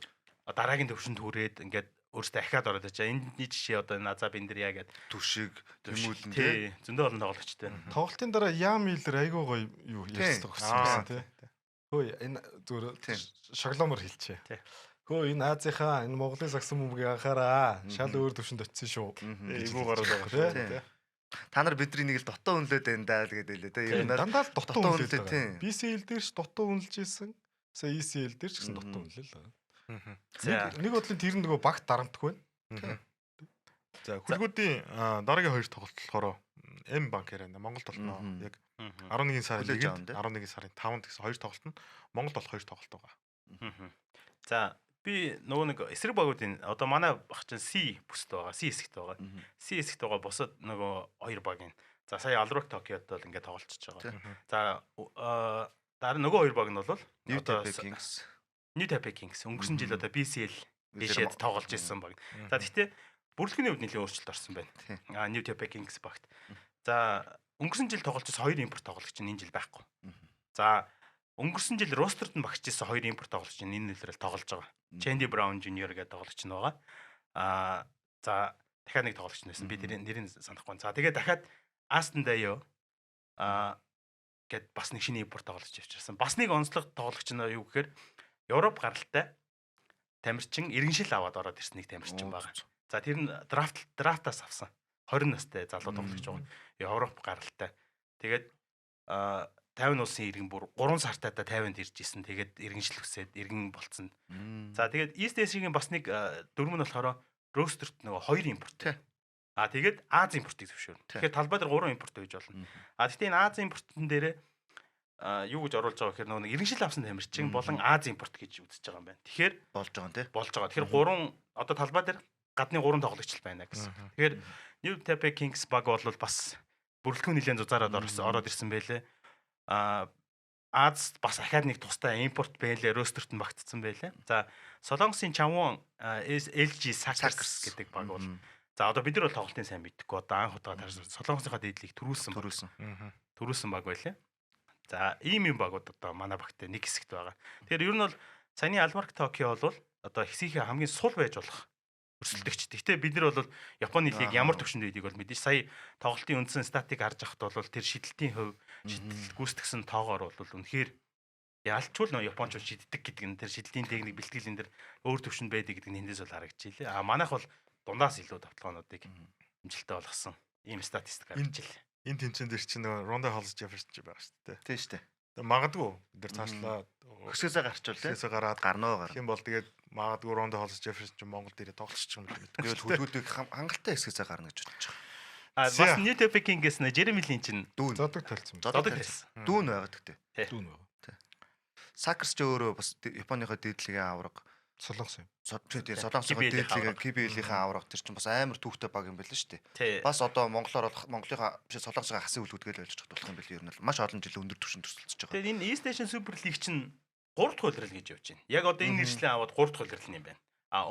дараагийн төвшөнд хүрээд ингээд өөртөө ахаад ороод ирж байгаа. Эндний жишээ одоо Наза Биндрия гэдэг
түшиг тэмүүлэн
тий зөндөө олон тоглогчтой.
Тоглолтын дараа Яам Миллер айгүй гоё юу ярьсан төгссөн тий. Хөөе энэ зүгээр шогломор хэлчихэ. Хөө энэ Азийнхаа энэ Монголын сагсан бөмбөгийг анхаараа. Шал өөр төвшөнд очисон шүү. Эйгүү гараад байгаа тий.
Та нар бидний нэг л дотоо үнэлээд байна даа гэдэг хэлээ тий.
Ер нь дандаа л дотоо үнэлээд байгаа. BCL дээр ч дотоо үнэлж ийсэн. Сая ECL дээр ч гэсэн дотоо үнэлээ л. Нэг бодлын тэр нөгөө багт дарамтгүй байна.
За хөлгүүдийн дараагийн 2 тоглолт болохоор М банк яриана. Монголд болно. Яг 11 сарын 1-нд 11 сарын 5-нд гэсэн 2 тоглолт нь Монголд болох 2 тоглолт байгаа.
За би нөгөө нэг эсрэг багуудын одоо манай баг чинь C бүсд байгаа. C хэсэгт байгаа. C хэсэгт байгаа бусад нөгөө 2 багийн. За сая Албарк Токиод бол ингээд тоглолцож байгаа. За дараа нөгөө 2 баг нь бол New Taipei Kings өнгөрсөн жил одоо BCL дэшэд тоглож ирсэн баг. За гэхдээ бүрэлдэхүүний хувьд нэлээд өөрчлөлт орсон байна. New Taipei Kings багт. За өнгөрсөн жил тоглож ирсэн 2 импорт тоглогч энэ жил байхгүй. За өнгөрсөн жил ростерт нь багч ирсэн 2 импорт тоглогч энэ нэлрэл тоглож байгаа. Chandy Brown Jr гэдэг тоглогч нь байгаа. За дахиад нэг тоглогч нэсэн. Би тэр нэрийг санахгүй. За тэгээд дахиад Aston Dayo гэд бас нэг шинэ импорт тоглогч авчирсан. Бас нэг онцлог тоглогч нь юу гэхээр Европ гаралтай тамирчин иргэншил аваад ороод ирсэн нэг тамирчин байгаа. За тэр нь драфтаас авсан. 20 настай залуу тоглогч байгаа. Европ гаралтай. Тэгээд 50 улсын иргэн бүр 3 сартаа 50-нд ирж исэн. Тэгээд иргэншил өсөөд иргэн болцсон. За тэгээд East Asia-гийн бас нэг дөрөв нь болохоор ростерт нөгөө 2 импорт. Тэгээд Аз импортыг зөвшөөрнө. Тэгэхээр талбай дээр 3 импорт байж болно. Гэхдээ энэ Аз импортын дээрээ юу гэж оруулж байгаа гэхээр нөгөө иргэншил авсан тамирчин болон Аз импорт гэж үзэж байгаа юм байна. Тэгэхээр
болж байгаа тийм.
Болж байгаа. Тэгэхээр 3 одоо талбай дээр гадны 3 тоглогч л байна гэсэн. Тэгэхээр New Taipei Kings баг бол бас бүрэлдэхүүн нэлээд зузаараад ороод ирсэн байлээ. Аз бас ахаад нэг тустай импорт байлээ, ростерт нь багтцсан байлээ. За Солонгосын Changwon LG Sakers гэдэг баг бол за одоо бид нар бол тоглолтын сайн мэдхгүй одоо анх удаа таарсан Солонгосынхаа дээдлийг төрүүлсэн баг байлээ. За ийм юм багууд одоо манай багтаа нэг хэсэгт байгаа. Тэгэхээр ер нь бол саяны Албарк Токио бол одоо хэсгийн хамгийн сул байж болох өрсөлдөгч. Гэхдээ бид нар бол Японы лиг ямар төвшөнд байдгийг бол мэдээж сая тоглолтын үндсэн статик харж ахад бол тэр шидэлтийн хувь шидэл гүйцэтгсэн тоогоор бол үнэхээр ялчгүй нөө Японч шиддэг гэдэг нь тэр шидэлтийн техник бэлтгэлийн дээр өөр төвшөнд байдаг гэдэг нь эндээс бол харагдчихжээ. Манайх бол дундаас илүү давталгаануудыг амжилттай болгосон ийм статистик гарч илээ.
Энэ тэмцээн дээр чинь нөгөө Ronda Hollis Jefferson ч байгаа шүү дээ.
Тийм шүү дээ.
Тэгээ магадгүй бид нар цаашлаа
өсгөөсөө гарчвал
өсгөөсөө гараад
гарнаа.
Тийм бол тэгээд магадгүй Ronda Hollis Jefferson чинь Монгол дээрээ тоглолч юм байна.
Тэгвэл хөлгүүдийг хангалттай өсгөөсөө гарна гэж бодож
байгаа. Бас New Taipei Kings нэ Jeremy Lin чинь
дүүн
зодог талцсан.
Дүүн байгаа гэдэг.
Дүүн байгаа.
Sakers ч өөрөө бас Японыхоо дээдлэгийн авраг
Солонгос юм.
Солонгосоо дээдлэгийн KBL-ийн авраг тэр чинь бас амар түүхтэй баг юм байл шүү дээ. Бас одоо Монголоор болох Монголынхаа биш Солонгосын хасын үлгүүдгээл болж болох юм байл ер нь маш олон жил өндөр түвшинд төсөлдөж байгаа.
Тэгээд энэ East Asian Super League чинь 3 дахь улирал гэж явж байна. Яг одоо энэ нэршлээ аваад 3 дахь улирал юм байна.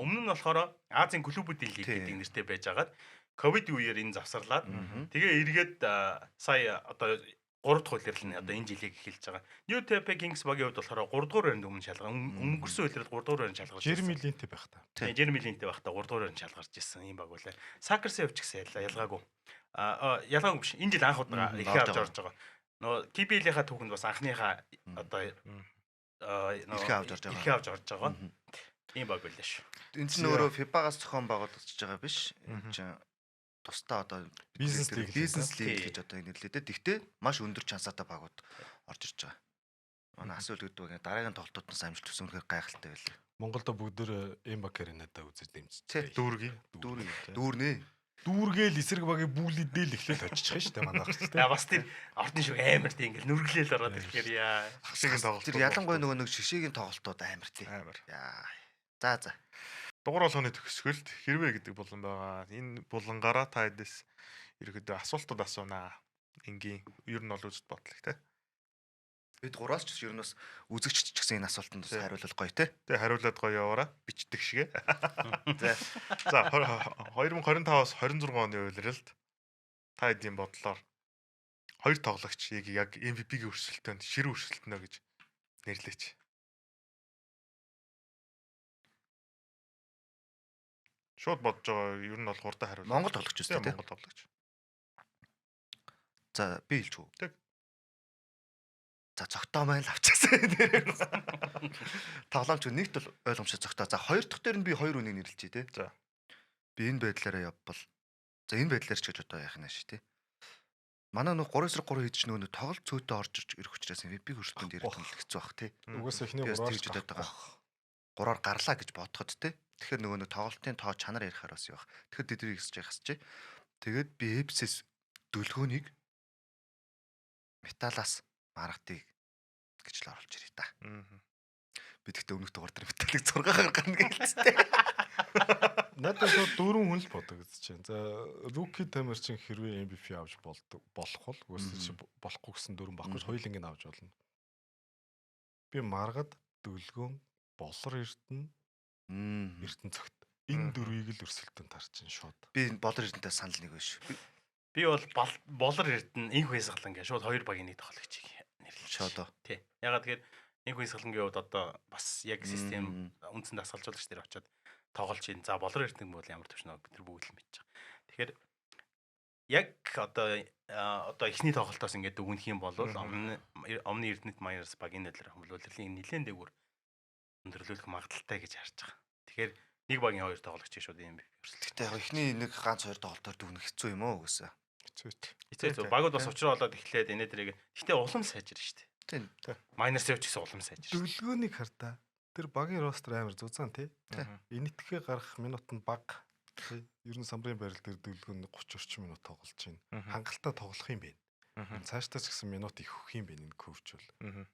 Өмнө нь болохоор Азийн клубүүдийн лиг гэдэг нэртэй байж агаад ковид үеэр энэ завсарлаад тэгээ эргээд сая одоо 3 дахь улирал нь одоо энэ жилийг эхэлж байгаа. New Taipei Kings багийн хувьд болохоор 3 дугаар байранд өмнө шалгаа. Өнгөрсөн улирал 3 дугаар байранд шалгарч.
Jeremy Lin-тэй байх та.
Тийм, Jeremy Lin-тэй байх та 3 дугаар байранд шалгарч ирсэн юм баг үлээ. Sakers-ийн хувьд ч гэсэн ялгаагүй. Ялгаагүй биш. Энэ жил анх удаа их авч орж байгаа. Нөгөө KBL-ийнхаа түүхэнд бас анхныхаа одоо
их
авч орж байгаа. Ийм баг үлээ шүү.
Энэ ч өөрөө FIBA-гаас зохион байгуулагдаж байгаа биш. Энэ чинь тусдаа одоо
Бизнес лиг
гэж одоо нэрлэдэг. Тэгтээ маш өндөр чансаатай багууд орж ирж байгаа. Манай асуул гэдэг нь дараагийн тоглолтуудаас амжилт өгсөн үнэхээр гайхалтай байлаа.
Монголда бүгдээр Эмбакаринадаа үзэж дэмжсэн.
Дүүрнэ.
Дүүргээл эсрэг багийн бүглэдэл эхлээл очиж шүү дээ манай багт.
Бас тэр ордын шүг амар тийм ингээл нүрглээл ороод ирэхээр яа.
Шгшээгийн тоглолт.
Тэр ялангуяа нөгөө нэг шгшээгийн тоглолтууд амар тий. Яа. За.
Дугуй болгоны төгсгөлд хэрвээ гэдэг булан байгаа. Энэ булангаараа та хэдээс ерөөдөө асуултууд асуунаа. Энгийн ер нь бол үзэж бодлоо те.
Бид гураас ч ер нь бас үзэгч ч гэсэн энэ асуултанд бас хариулал гоё те.
Тэгээ хариулаад гоё яваараа бичдэг шигэ. За 2025-аас 26 оны үеэрэлд та хэдийн бодлоор хоёр тоглогч яг MVP-гийн өрсөлдөөнд ширүү өрсөлдөнө гэж нэрлэеч. Шууд бодож байгаа ер нь бол хурдан хариулна.
Монгол тоглогч үстэй те.
Монгол тоглогч.
За би хэлж үү.
Тэг.
За цогтоо маань авчихсан. Тоглоомч нэгт л ойлгомжтой цогтоо. За хоёр дахь дээр нь би хоёр үнийг нэрлэлчээ те.
За.
Би энэ байдлаараа явбал. За энэ байдлаар ч гэж одоо яах нь шээ те. Манай нэг 3-3 хийж нөгөө тоглолт цөөтөө орж ирэх учраас MVP өрсөлдөнд ирэх нь хэцүү бах те.
Угаасаа эхний
гураар гарлаа гэж бодоход те. Тэгэхээр нөгөө нэг тоглолтын тоо чанар ярихаар бас явах. Тэгэхээр тэднийг хэлж яхас чи. Тэгээд би Эпсэс дөлгөөнийг металлаас маргатыг гэж л оруулж ирээ та. Би тэгтээ өмнөх дугаар дээр металлыг 6-аар гарна гэлцтэй.
Надад шууд дөрвөн хүн л бодог гэж чинь. За руки тамир чин хэрвээ MVP авч болох бол үгүйс болохгүй гэсэн дөрвөн баггүй хоёуланг нь авч болно. Би маргад дөлгөөн болор эрдэнэ эрдэнэ цогт энэ дөрвийг л өрсөлдөнд тарчин шууд.
Би болор эрдэнэтэй санал нэг биш.
Би бол болор эрдэнэ инх хязгалан гэж шууд хоёр багийн нэг тоглогчийг нэрлэж
шоодоо.
Тий. Ягаад тэгэхээр инх хязгалангийн хувьд одоо бас яг систем үндсэн дасгалжуулагч дээр очиод тоглож ийн. За болор эрдэнэ бол ямар төвшнө тэр бүгд л мэдчих. Тэгэхээр яг одоо эхний тоглолтоос ингээд дүгнэх юм бол өмнө эрдэнэт Майерс багийн нөлөөр хөлөөллийн нэлээд дээгүүр өндөрлөх магадaltaй гэж харж байгаа. Тэгэхээр нэг багийн хоёр тоглогч шууд юм бэ.
Гэхдээ яг эхний нэг ганц хоёр тоглолтоор дүгнэх хэцүү юм уу угаасаа.
Хэцүү. Багууд бас учраа болоод эхлээд энэ дэрийг гэхдээ улам сайжир шүү дээ.
Тийм.
Майнерс явж гэсэн улам сайжир.
Дөлгөөнийг хартаа. Тэр багийн ростер амар зузаан тий. Энэтхээ гарах минут нь бага. Ер нь самбарын байрал дээр дөлгөө 30 орчим минут тоглож байна. Хангалттай тоглох юм байна. Цаашдаа ч гэсэн минут их өгөх юм байна энэ коуч бол.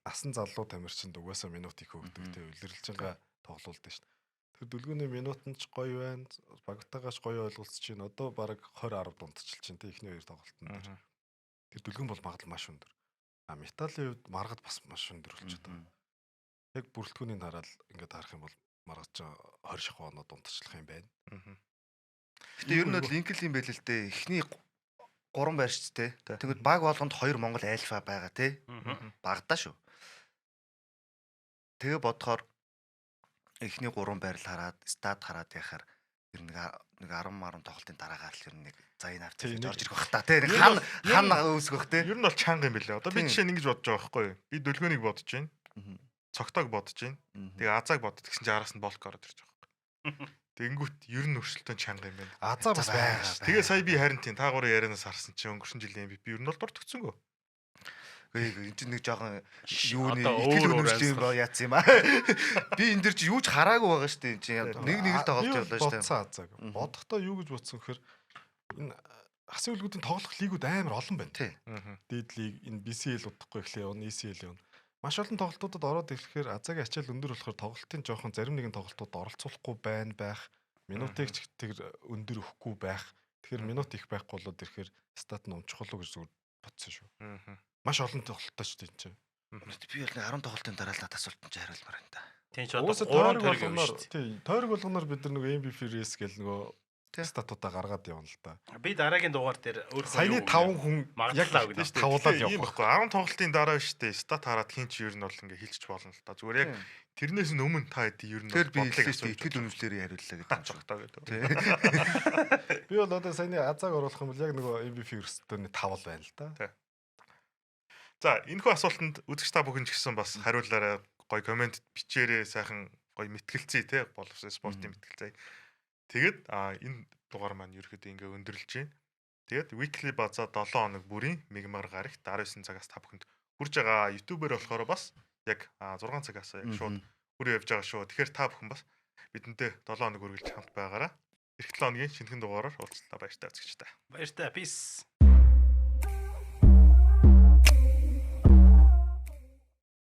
Асан залуу тамирчинд угаасаа минут их өгдөг тий. Улирлжингаа тоглуулдаг шүү дээ. Тэр дөлгөөний минут нь ч гоё байна. Багтаагаач гоё ойлголцож байна. Одоо баг 20-10 дундчилж байна тий. Эхний хоёр тоглолтын дээр. Тэр дөлгөн бол магадлал маш өндөр. Металлын хувьд маргад бас маш өндөр болчиход байна. Яг бүрэлдэхүүнийг хараад ингээд харах юм бол маргаж 20 шахуу оноо дундчлах юм байна.
Гэтэ ер нь бол линкл юм байл л дээ. Эхний 3 байрч те. Тэгвэл баг болгонд 2 Монгол альфа байгаа те. Багадаа шүү. Тэгээ бодохоор эхний 3 байрал хараад стад хараад яхаар ер нь нэг 10 тоглолтын дараагаар л ер нь нэг зайн авт гэж орж ирэх бах та те. Хан өсгөх те.
Ер нь бол чанга юм билээ. Одоо би жишээ нь ингэж бодож байгаа байхгүй юу? Би дөлгөөнийг бодож байна. Цогтойг бодож байна. Тэгээ Азааг бодож гэсэн чинь араас нь болк ороод ирж байгаа байхгүй. Тэнгүүт ер нь өрсөлдөөн чанга юм байна.
Азаа бас байгаа.
Тэгээ сая би харин тийм та гурын ярианаас харсан чинь өнгөрсөн жилийн MVP ер нь бол дуртагцсангүй.
Энд чинь нэг жоохон юуны итгэл үнэмшлийн ба яац юм аа. Би энэ дэр чи юу ч хараагүй байгаа шүү дээ. Чи нэг л тоглож явлаа шүү дээ.
Азааг. Бодохдоо юу гэж бодсон гэхээр энэ хасын үлгүүдийн тоглох лигүүд амар олон байна.
Тий.
Дээд лиг энэ BCL удахгүй эхлэе явна, ECL явна. Маш олон тоглолтуудад ороод ирэхээр Азагийн ачаал өндөр болохоор тоглолтын жоохон зарим нэгэн тоглолтууд оролцуулахгүй байх, минутыг ч тэр өндөр өгөхгүй байх. Тэгэхээр минут их байхгүй болоод ирэхээр стат нь унчхолоо гэж зүгээр бодсон шүү. Маш олон тоглолттой ч тийм чинь.
Би бол 10 тоглолтын дараа л асуултанд хариулмаар байна да.
Тийм ч одоо 3 тойрог юм шүү дээ.
Тийм, тойрог болгоноор бид нар нөгөө MVP race гэл нөгөө статуудаа гаргаад явна л да.
Би дараагийн дугаар дээр
өөрөө саяны 5 хүн яг тавуулаад явах
байхгүй. 10 тоглолтын дараа биш үү? Стат хараад хин ч ер нь бол ингээ хилчих болно л да. Зүгээр яг тэрнээс нь өмнө та хэдий ер нь
бодлыг итгэл үнэмшлэрээ хариуллаа гэдэг
цогтой гэдэг.
Би бол одоо саяны Азааг оруулах юм бол яг нөгөө MVP өрсөлдөөний 5 л байна л да.
За, энэхүү асуултанд үзэгч та бүхэн ч гэсэн бас хариулаарай. Гоё комент бичээрэй, сайхан гоё мэтгэлцээ те боловсрол спортын мэтгэлцээ. Тэгээд энэ дугаар маань ерөөхдөө ингээ өндөрлж байна. Тэгээд weekly базаа 7 хоног бүрийн мегамар гарагт 19 цагаас та бүхэнд хүрж байгаа. YouTube-ээр болохоор бас яг 6 цагаас яг шууд хүрээ явж байгаа шүү. Тэгэхээр та бүхэн бас бидэнтэй 7 хоног үргэлж хамт байгаараа. Эх 7 хоногийн шинэхэн дугаараар уулзлаа. Баяртай үзэгчтэй.
Баяртай. Peace.